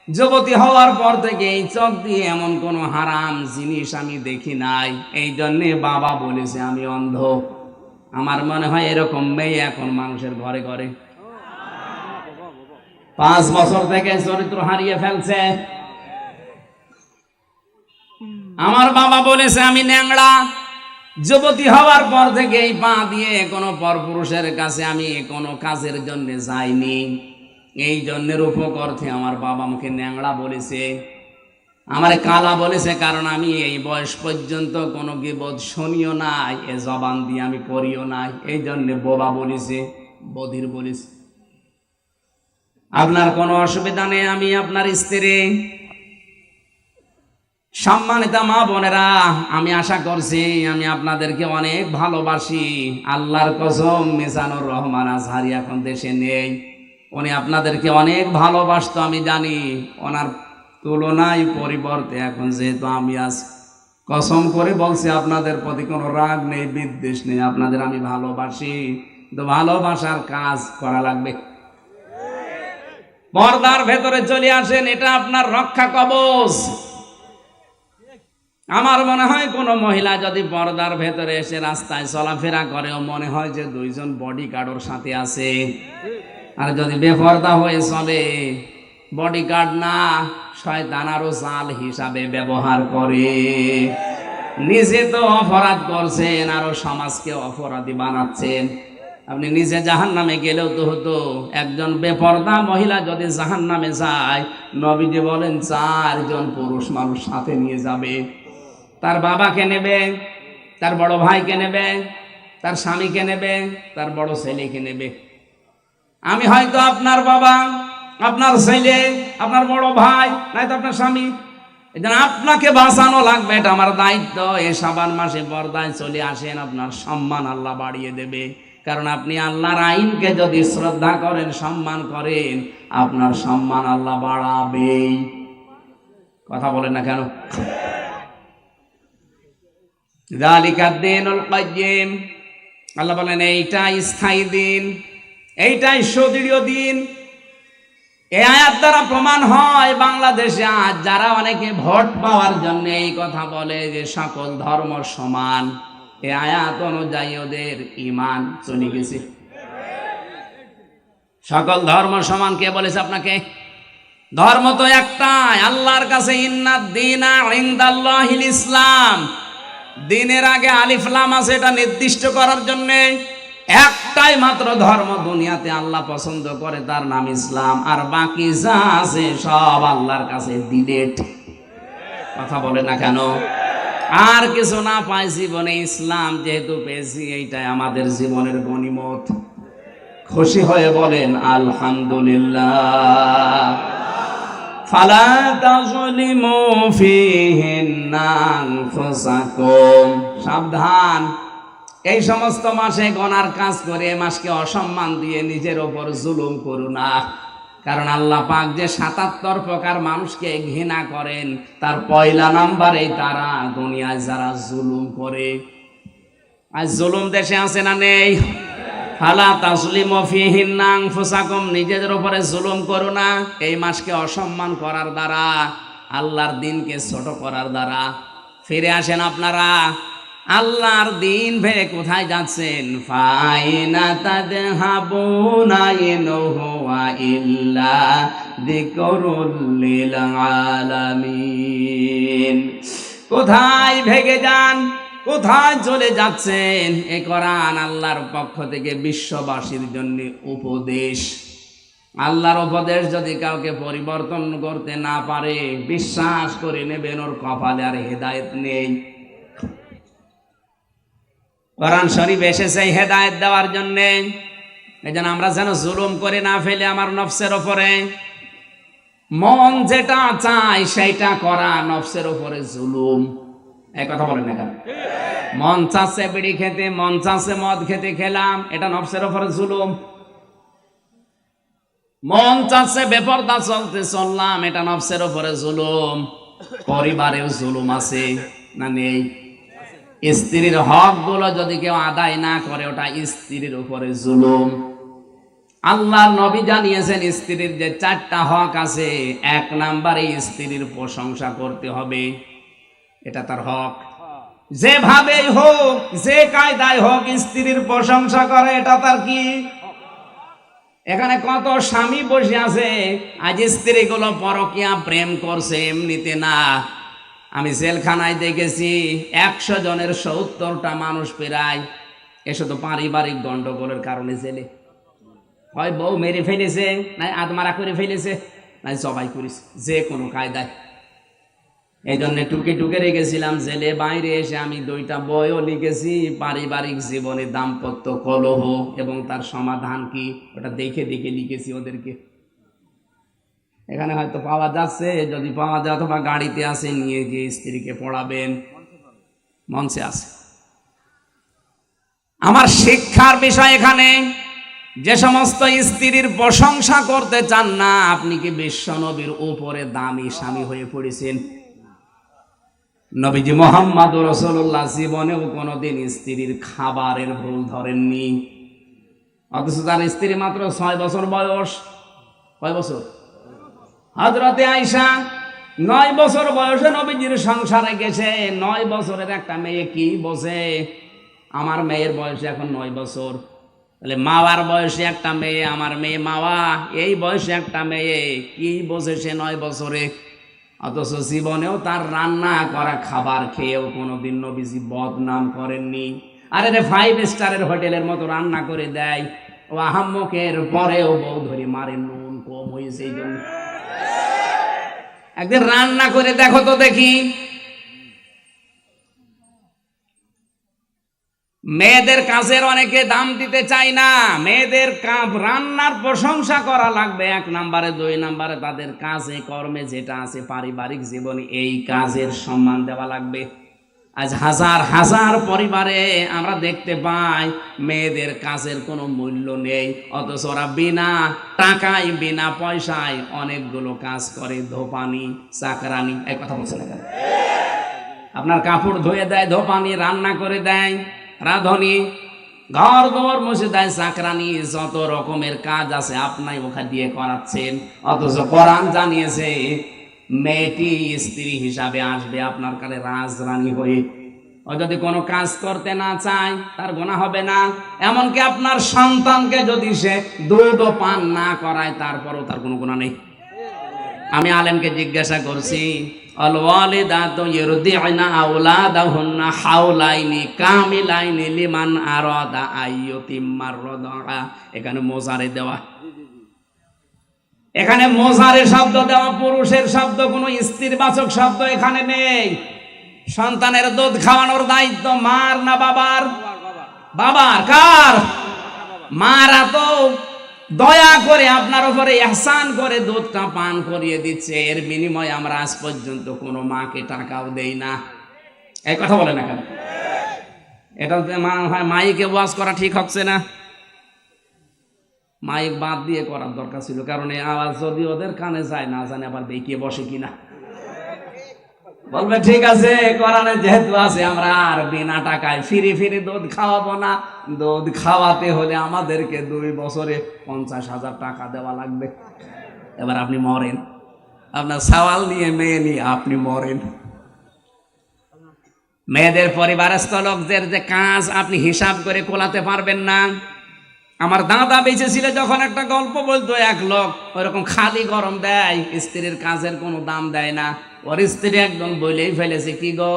যুবতী হওয়ার পর থেকে এই চোখ দিয়ে এমন কোনো হারাম জিনিস আমি দেখি নাই, এই জন্যে বাবা বলেছে আমি অন্ধ। আমার মনে হয় এরকম মেয়ে এখন মানুষের ঘরে ঘরে। 5 বছর থেকে চরিত্র হারিয়ে ফেলছে। আমার বাবা বলেছে আমি ন্যাংড়া। যুবতী হওয়ার পর থেকে এই পা দিয়ে কোনো পরপুরুষের কাছে আমি কোনো কাজের জন্য যাইনি, এই জন্যের উপকর্থে আমার বাবা আমাকে ন্যাংড়া বলেছে, আমার কালা বলেছে, কারণ আমি এই বয়স পর্যন্ত কোনো গীবত শুনিও নাই, এ জবান দিয়ে আমি পড়িও নাই, এই জন্যে বোবা বলেছে, বধির বলেছে। আপনার কোনো অসুবিধা নেই, আমি আপনার স্ত্রী। সম্মানিত মা বোনেরা, আমি আশা করছি আমি আপনাদেরকে অনেক ভালোবাসি। আল্লাহর কসম, মিজানুর রহমান আজহারি এখন দেশে নেই। উনি আপনাদেরকে অনেক ভালোবাসতো, আমি জানি। ওনার তুলনায় পরিবর্তে এখন যেহেতু আমি আছি, কসম করে বলছি আপনাদের প্রতি কোনো রাগ নেই, বিদ্বেষ নেই, আপনাদের আমি ভালোবাসি। তো ভালোবাসার কাজ করা লাগবে। পর্দার ভেতরে চলে আসেন, এটা আপনার রক্ষা কবচ। আমার মনে হয় কোনো মহিলা যদি পর্দার ভেতরে এসে রাস্তায় চলাফেরা করে, মনে হয় যে দুইজন বডিগার্ডের সাথে আছে। আর যদি বেপর্দা হয়ে চলে, বডিগার্ড না, শয়তান আরো জাল হিসাবে ব্যবহার করে। নিজে তো অপরাধ করছেন, আরো সমাজকে অপরাধী বানাচ্ছেন। আপনি নিজে জাহান্নামে গেলেও তো হতো। একজন বেপর্দা মহিলা যদি জাহান্নামে যায়, নবীজি বলেন 4 জন পুরুষ মানুষ সাথে নিয়ে যাবে। তার বাবাকে নেবে, তার বড় ভাইকে নেবে, তার স্বামীকে নেবে, তার বড় ছেলেকে নেবে। আমি হয়তো আপনার বাবা, আপনার ছেলে, আপনার বড় ভাই, নয়তো আপনার স্বামী। এজন্য আপনাকে বাঁচানো লাগবে, এটা আমার দায়িত্ব। এই শাবান মাসে পর্দায় চলে আসেন, আপনার সম্মান আল্লাহ বাড়িয়ে দেবে। কারণ আপনি আল্লাহর আইনকে যদি শ্রদ্ধা করেন, সম্মান করেন, আপনার সম্মান আল্লাহ বাড়াবেই। কথা বলেন না কেন? যালিকাদ দীনুল কাইয়্যিম, আল্লাহ বলেন এইটাই স্থায়ী দিন, এইটাই সুদৃঢ় দিন। এই আয়াত দ্বারা প্রমাণ হয়, বাংলাদেশে আজ যারা অনেকে ভোট পাওয়ার জন্য এই কথা বলে যে সকল ধর্ম সমান, এই আয়াত অনুযায়ী ওদের ঈমান চলে গেছে। সকল ধর্ম সমান কে বলেছে আপনাকে? ধর্ম তো একটাই, আল্লাহর কাছে ইন্নাদ দীনা ইনদাল্লাহিল ইসলাম। দিনের আগে আলিফ লাম আছে, এটা নির্দিষ্ট করার জন্য। একটাই মাত্র ধর্ম দুনিয়াতে আল্লাহ পছন্দ করে, তার নাম ইসলাম। আর বাকি যা আছে সব আল্লাহর কাছে ডিলেট। কথা বলে না কেন? আর কিছু না পাই জীবনে, ইসলাম যেহেতু পেয়েছি, এইটাই আমাদের জীবনের গনিমত। খুশি হয়ে বলেন আলহামদুলিল্লাহ। ফালা তাযলিমু ফীহিন্না আনফুসাকুম, সাবধান। এই সমস্ত মাসে গনার কাজ করে মাসকে অসম্মান দিয়ে নিজের ওপর জুলুম করো না। কারণ আল্লাহ পাক যে 77 প্রকার মানুষকে ঘৃণা করেন, তার পয়লা নাম্বারে তারা দুনিয়ায় যারা জুলুম করে। আজ জুলুম দেশে আছে না নেই? ফালা তাযলিমু ফীহিন্না আনফুসাকুম, নিজেদের উপরে জুলুম করো না। এই মাসকে অসম্মান করার দ্বারা, আল্লাহর দিনকে ছোট করার দ্বারা। ফিরে আসেন আপনারা, আল্লাহর দিন ভেবে কোথায় যাচ্ছেন? ফাইনা তাদহাবুনা ইন হুয়া ইল্লা যিকরুল লিল আলামিন। কোথায় ভেগে যান, কোথায় চলে যাচ্ছেন? এই কোরআন আল্লাহর পক্ষ থেকে বিশ্ববাসীর জন্য উপদেশ। আল্লাহর উপদেশ যদি কাউকে পরিবর্তন করতে না পারে, বিশ্বাস করে নেবেন ওর কপালে আর হেদায়েত নেই। কোরআন শরীফ এসেছে হেদায়েত দেওয়ার জন্য। এই জন্য আমরা যেন জুলুম করে না ফেলে আমার নফসের ওপরে। মন যেটা চায় সেইটা করা নফসের ওপরে জুলুম। এই কথা বলেন না কেন? মন চাচ্ছে বিড়ি খেতে, মন চাচ্ছে মদ খেতে, খেলাম, এটা নফসের ওপরে জুলুম। মন চাচ্ছে বেপরদা চলতে, চললাম, এটা নফসের ওপরে জুলুম। পরিবারেও জুলুম আছে না নেই? স্ত্রীর হক গুলো যদি কেউ আদায় না করে, ওটা স্ত্রীর উপরে জুলুম। আল্লাহ নবী জানিয়েছেন স্ত্রীর যে 4টা হক আছে, 1 নম্বরে স্ত্রীর প্রশংসা করতে হবে, এটা তার হক। যেভাবেই হোক, যে কায়দায় হোক, স্ত্রীর প্রশংসা করে, এটা তার কি? এখানে কত স্বামী বসে আছে, আজ স্ত্রীগুলো পরকীয়া প্রেম করছে, এমনিতে না। আমি জেলখানায় দেখেছি 100 জনের 70টা মানুষ প্রায়, এসে তো পারিবারিক গন্ডগোলের কারণে জেলে। হয় বউ মেরে ফেলেছে, নাই আদমারা করে ফেলেছে, নাই জবাই করেছে, যে কোনো কায়দায়। এই জন্য টুকে টুকে রেখেছিলাম জেলে। বাইরে এসে আমি 2টা বইও লিখেছি, পারিবারিক জীবনে দাম্পত্য কলহ এবং তার সমাধান কি, ওটা দেখে দেখে লিখেছি ওদেরকে। এখানে হয়তো পাওয়া যাচ্ছে, যদি পাওয়া যায় অথবা গাড়িতে আসে, নিয়ে গিয়ে স্ত্রীকে পড়াবেন। মঞ্চে আছে। আমার শিক্ষার বিষয় এখানে যে সমস্ত স্ত্রীর প্রশংসা করতে চান না, আপনি কি বিশ্ব নবীর উপরে দামি স্বামী হয়ে পড়েছেন? নবীজি মুহাম্মদ রাসূলুল্লাহ জীবনেও কোনোদিন স্ত্রীর খাবারের ভুল ধরেননি, অথচ তার স্ত্রী মাত্র 6 বছর বয়স। কয় বছর? হযরতে আয়েশা 9 বছর বয়সে নবীজির সংসারে গেছে। 9 বছরের একটা মেয়ে কি বোঝে? আমার মেয়ের বয়স এখন 9 বছর। তাহলে মাওয়ার বয়সে একটা মেয়ে, আমার মেয়ে মাওয়া, এই বয়সে একটা মেয়ে কি বোঝে সে 9 বছরে? অথচ জীবনেও তার রান্না করা খাবার খেয়েও কোনোদিন নবীজি বদনাম করেননি। আরে রে 5 স্টারের হোটেলের মতো রান্না করে দেয়, ও আহাম্মকের পরেও বউ ধরে মারে, নুন কম হয়েছে এই জন্য। একদিন রান্না করে দেখো তো দেখি। মেয়েদের কাজের অনেকে দাম দিতে চায় না। মেয়েদের রান্নার প্রশংসা করা লাগবে 1 নম্বরে, 2 নম্বরে তাদের কাজে কর্মে যেটা আছে পারিবারিক জীবনে, এই কাজের সম্মান দেওয়া লাগবে। আজ হাজার হাজার পরিবারে আমরা দেখতে পাই মেয়েদের কাজের কোনো মূল্য নেই, অথচ ওরা বিনা টাকায় বিনা পয়সায় অনেকগুলো কাজ করে। ধোপানি, চাকরানি, এই কথা বলছে না কেন? আপনার কাপড় ধুয়ে দেয় ধোপানি, রান্না করে দেয় রাঁধুনি, ঘর দোর মুছে দেয় চাকরানি, যত রকমের কাজ আছে আপনাই ওখানে দিয়ে করাচ্ছেন। অথচ কোরআন জানিয়েছে মেয়েটি স্ত্রী হিসাবে আসবে আপনার কাছে রাজরানী হয়ে। ও যদি কোনো কাজ করতে না চায় তার গুনাহ হবে না। এমনকি আপনার সন্তানকে যদি সে দুধ পান না করায় তারপরও তার কোনো গুনাহ নেই। আমি আলেমকে জিজ্ঞাসা করছি, আল ওয়ালিদাতু ইরদি'না আওলাদাহুন্না হাওলাইনি কামিলাইনি লিমান আরাদা আইয়ুতিম্মার রাদা। এখানে মোজারে দেওয়া, এখানে মোজারে শব্দ দেওয়া, পুরুষের শব্দ, কোনো স্ত্রীবাচক শব্দ এখানে নেই। সন্তানের দুধ খাওয়ানোর দায়িত্ব মার না বাবার? বাবার। কার? মারা তো দয়া করে আপনার উপরে ইহসান করে দুধটা পান করিয়ে দিচ্ছে, এর বিনিময়ে আমরা আজ পর্যন্ত কোনো মাকে টাকাও দেই না। এই কথা বলে না কেন? এটা হয় মাইকে ওয়াজ করা ঠিক হচ্ছে না, মাইক বাদ দিয়ে করার দরকার ছিল, কারণ এই আওয়াজ যদি ওদের কানে যায় না জানে আবার বেঁকিয়ে বসে কিনা। বলবে ঠিক আছে কোরআনে যেহেতু আছে আমরা আর বিনা টাকায় ফিরি ফিরি দুধ খাওয়াবো না। দুধ খাওয়াতে হলে আমাদেরকে 2 বছরে 50,000 টাকা দেওয়া লাগবে। এবার আপনি মরেন, আপনার সওয়াল নিয়ে মেয়ে নিয়ে আপনি মরেন। মেয়েদের পরিবারস্থ লোকদের যে কাজ আপনি হিসাব করে কোলাতে পারবেন না। আমার দাদা বেঁচে ছিল যখন একটা গল্প বলতো, এক লোক ওইরকম খালি গরম দেয়, স্ত্রীর কাজের কোনো দাম দেয় না। ওর স্ত্রী একদম বলেই ফেলেছে, কি গো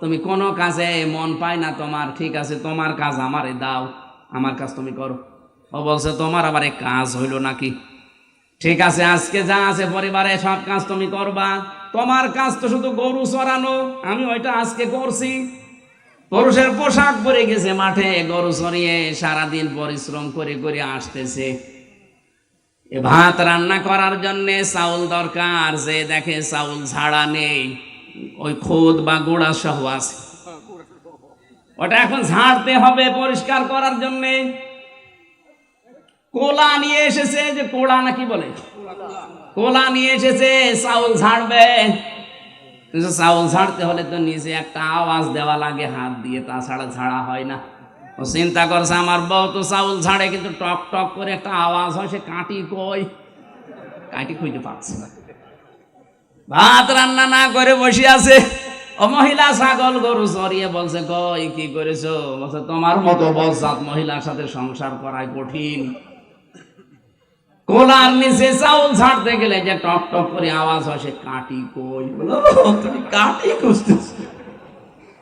তুমি কোনো কাজে মন পায় না তোমার, ঠিক আছে তোমার কাজ আমারে দাও, আমার কাজ তুমি করো। ও বলছে তোমার আবার এক কাজ হইল নাকি? ঠিক আছে আজকে যা আছে পরিবারে সব কাজ তুমি করবা, তোমার কাজ তো শুধু গরু চড়ানো, আমি ওইটা আজকে করছি। পুরুষের পোশাক পরে গেছে মাঠে গরু চড়িয়ে, সারাদিন পরিশ্রম করে করে আসতেছে। ভাত রান্না করার জন্য চাউল দরকার, যে দেখে চাউল ঝাড়া নেই, ওই খোদ বা গোড়া সহ আছে, ওটা এখন ঝাড়তে হবে পরিষ্কার করার জন্য। কোলা নিয়ে এসেছে, যে কোলা নাকি বলে, কোলা নিয়ে এসেছে চাউল ঝাড়বে। চাউল ঝাড়তে হলে তো নিচে একটা আওয়াজ দেওয়া লাগে হাত দিয়ে, তাছাড়া ঝাড়া হয় না। ও চিন্তা করছে আমার বউ তো চাউল ঝাড়ে কিন্তু টক টক করে একটা আওয়াজ হয়, সে কাটি কই, কাটি খুঁজে পাচ্ছে না। ভাত রান্না না করে বসে আছে। ও মহিলা ছাগল গরু চড়িয়ে বলছে, কই কি করেছো? বলছে তোমার মতো বজ্জাত মহিলার সাথে সংসার করাই কঠিন। কোলার নিচে চাউল ছাড়তে গেলে যে টক টক করে আওয়াজ হয়, সে কাটি কই। বলো তুমি কাটি খুঁজতেছ,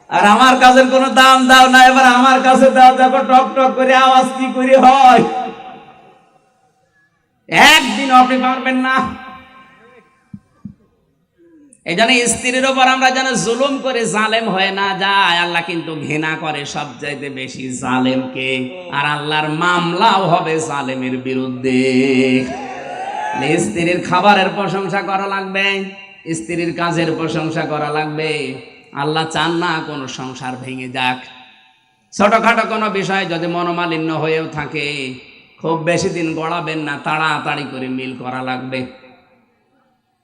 আর আমার কাছের কোনো দাম দাও না, এবার আমার কাছে দাও, দেখো টক টক করে আওয়াজ কি করে হয়। একদিন আপনি পারবেন না। এই জন্য স্ত্রীর উপর আমরা যেন জুলুম করে জালেম হয়ে না যায়। আল্লাহ কিন্তু ঘৃণা করে সব চাইতে বেশি জালেমকে, আর আল্লাহর মামলাও হবে জালেমের বিরুদ্ধে। স্ত্রীর খাবারের প্রশংসা করা লাগবে, স্ত্রীর কাজের প্রশংসা করা লাগবে। আল্লাহ চান না কোনো সংসার ভেঙে যাক। ছোটখাটো কোনো বিষয় যদি মনোমালিন্য হয়েও থাকে, খুব বেশি দিন গড়াবেন না, তাড়াতাড়ি করে মিল করা লাগবে।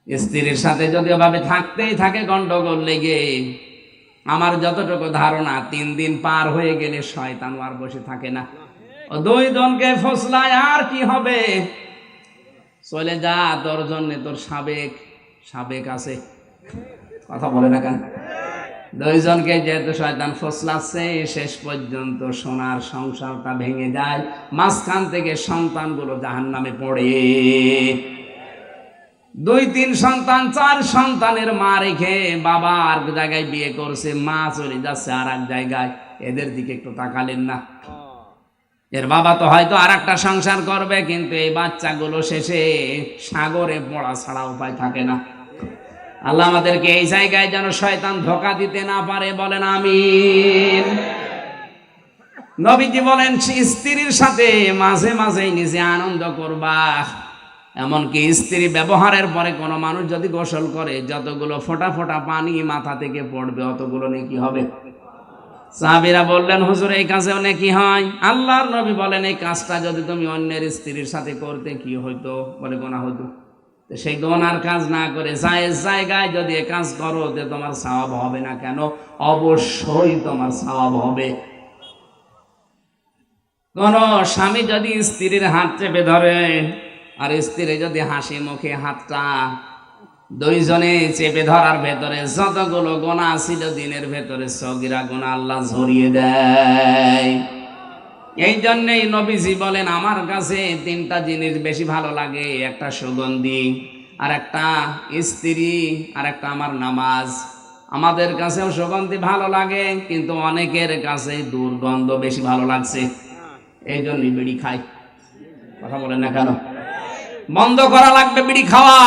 স্ত্রীর সাথে যদি ওভাবে থাকতেই থাকে গন্ডগোল লেগে, আমার যতটুকু ধারণা 3 দিন পার হয়ে গেলে শয়তান আর বসে থাকে না, ও 2 জনকে ফসলায় আর কি হবে, চলে যা, তোর জন্য তোর সাবেক আছে, কথা বলে না কেন? 2 জনকে যেহেতু শয়তান ফসলাচ্ছে, শেষ পর্যন্ত সোনার সংসারটা ভেঙে যায়, মাঝখান থেকে সন্তানগুলো জাহান্নামে পড়ে। 2-3 সন্তান, 4 সন্তানের মা রেখে বাবা আর জায়গায় বিয়ে করছে, মা চলে যাচ্ছে আর এক জায়গায়, এদের দিকে একটু তাকালেন না? এর বাবা তো হয়তো আর একটা সংসার করবে, কিন্তু এই বাচ্চাগুলো শেষে সাগরে পড়া ছাড়া উপায় থাকে না। আল্লাহ আমাদেরকে এই জায়গায় যেন শয়তান ধোঁকা দিতে না পারে, বলেন আমিন। নবীজি বলেন স্ত্রীর সাথে মাঝে মাঝেই নিজে আনন্দ করবা। এমনকি স্ত্রী ব্যবহারের পরে কোনো মানুষ যদি গোসল করে, যতগুলো ফোঁটা ফোঁটা পানি মাথা থেকে পড়বে অতগুলো নেকি হবে। সাহাবীরা বললেন হুজুর এই কাজেও নেকি হয়? আল্লাহর নবী বলেন এই কাজটা যদি তুমি অন্যের স্ত্রীর সাথে করতে কি হইতো? বলে গুনাহ হতো। তো সেই গুনার কাজ না করে জায়েজ জায়গায় যদি এ কাজ করো, তো তোমার সওয়াব হবে না কেন? অবশ্যই তোমার সওয়াব হবে। কোন স্বামী যদি স্ত্রীর হাত চেপে ধরে, আর স্ত্রী যদি হাসি মুখে হাতটা, 2 জনে চেপে ধরার ভেতরে যতগুলো গুনাহ ছিল দিনের ভেতরে সগীরা গুনাহ আল্লাহ ঝরিয়ে দেয়। এই জন্যই নবীজি বলেন আমার কাছে 3টা জিনিস বেশি ভালো লাগে, একটা সুগন্ধি, আর একটা স্ত্রী, আর একটা আমার নামাজ। আমাদের কাছেও সুগন্ধি ভালো লাগে, কিন্তু অনেকের কাছে দুর্গন্ধ বেশি ভালো লাগছে, এই জন্যই বিড়ি খাই। কথা বলেন না কেন? বন্ধ করা লাগবে বিড়ি খাওয়া।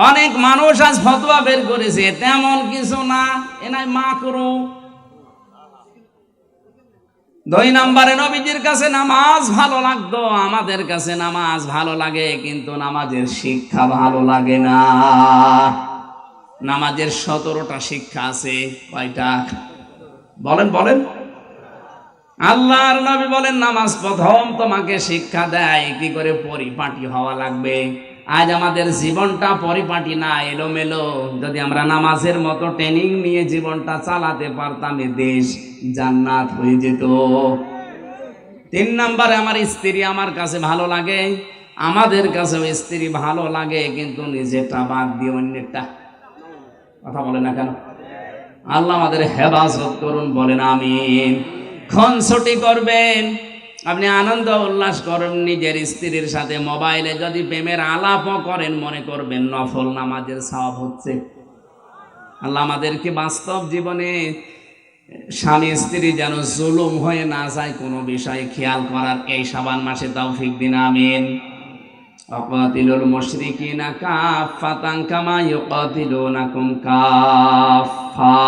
অনেক মানুষ আজ ফতোয়া বের করেছে, তেমন কিছু না, এনাই মাকরুহ। 2 নম্বরে নবীজির কাছে নামাজ ভালো লাগতো, আমাদের কাছে নামাজ ভালো লাগে, কিন্তু নামাজের শিক্ষা ভালো লাগে না। নামাজের 17টা শিক্ষা আছে, কয়টা? বলেন বলেন। আল্লাহর নবী বলেন নামাজ প্রথম তোমাকে শিক্ষা দেয় কি করে পরিপাটি হওয়া লাগবে। আজ আমাদের জীবনটা পরিপাটি না, এলোমেলো। যদি আমরা নামাজের মতো ট্রেনিং নিয়ে জীবনটা চালাতে পারতাম, এ দেশ জান্নাত হয়ে যেত। 3 নম্বরে আমার স্ত্রী আমার কাছে ভালো লাগে, আমাদের কাছেও স্ত্রী ভালো লাগে, কিন্তু নিজেরটা বাদ দিয়ে অন্যেরটা। কথা বলে না কেন? আল্লাহ আমাদের হেফাজত করুন, বলেন আমিন। খুনসুটি করবেন, আপনি আনন্দ উল্লাস করেন নিজের স্ত্রীর সাথে, মোবাইলে যদি প্রেমের আলাপও করেন, মনে করবেন নফল নামাজের সওয়াব হচ্ছে। আল্লাহ আমাদেরকে বাস্তব জীবনে স্বামী স্ত্রী যেন জুলুম হয়ে না যায় কোনো বিষয়ে খেয়াল করার এই শাবান মাসে তৌফিক দিন, আমিন। ওয়াকাতিলুল মুশরিকিনা কাফাতান কামা ইউকাতিলুনাকুম কাফা।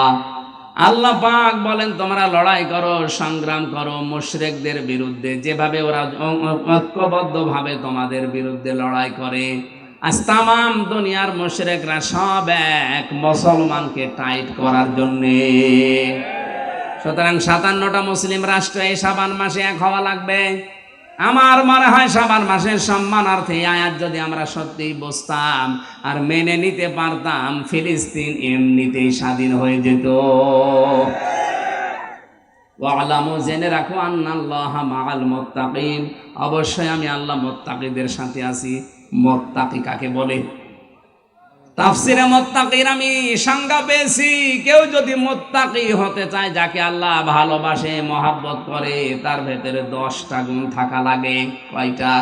আল্লাহ পাক বলেন তোমরা লড়াই করো, সংগ্রাম করো মুশরিকদের বিরুদ্ধে, যেভাবে ওরা ঐক্যবদ্ধভাবে তোমাদের বিরুদ্ধে লড়াই করে। আজ তামাম দুনিয়ার মুশরিকরা সব এক মুসলমানকে টাইট করার জন্যে। সুতরাং 57টা মুসলিম রাষ্ট্র এই শাবান মাসে এক হওয়া লাগবে। আমার মনে হয় শাবান মাসের সম্মানার্থে আয়াত যদি আমরা সত্যি বুঝতাম আর মেনে নিতে পারতাম, ফিলিস্তিন এমনিতেই স্বাধীন হয়ে যেত। ওয়ালামু, জেনে রাখো, আন্নাল্লাহা মাআল মুত্তাকিন, অবশ্যই আমি আল্লাহ মুত্তাকিদের সাথে আছি। মুত্তাকি কাকে বলে? তাফসিরে মুত্তাকির আমি সংজ্ঞা পেয়েছি, কেউ যদি মুত্তাকি হতে চায়, যাকে আল্লাহ ভালোবাসে মহব্বত করে, তার ভেতরে 10টা গুণ থাকা লাগে। কয়টা?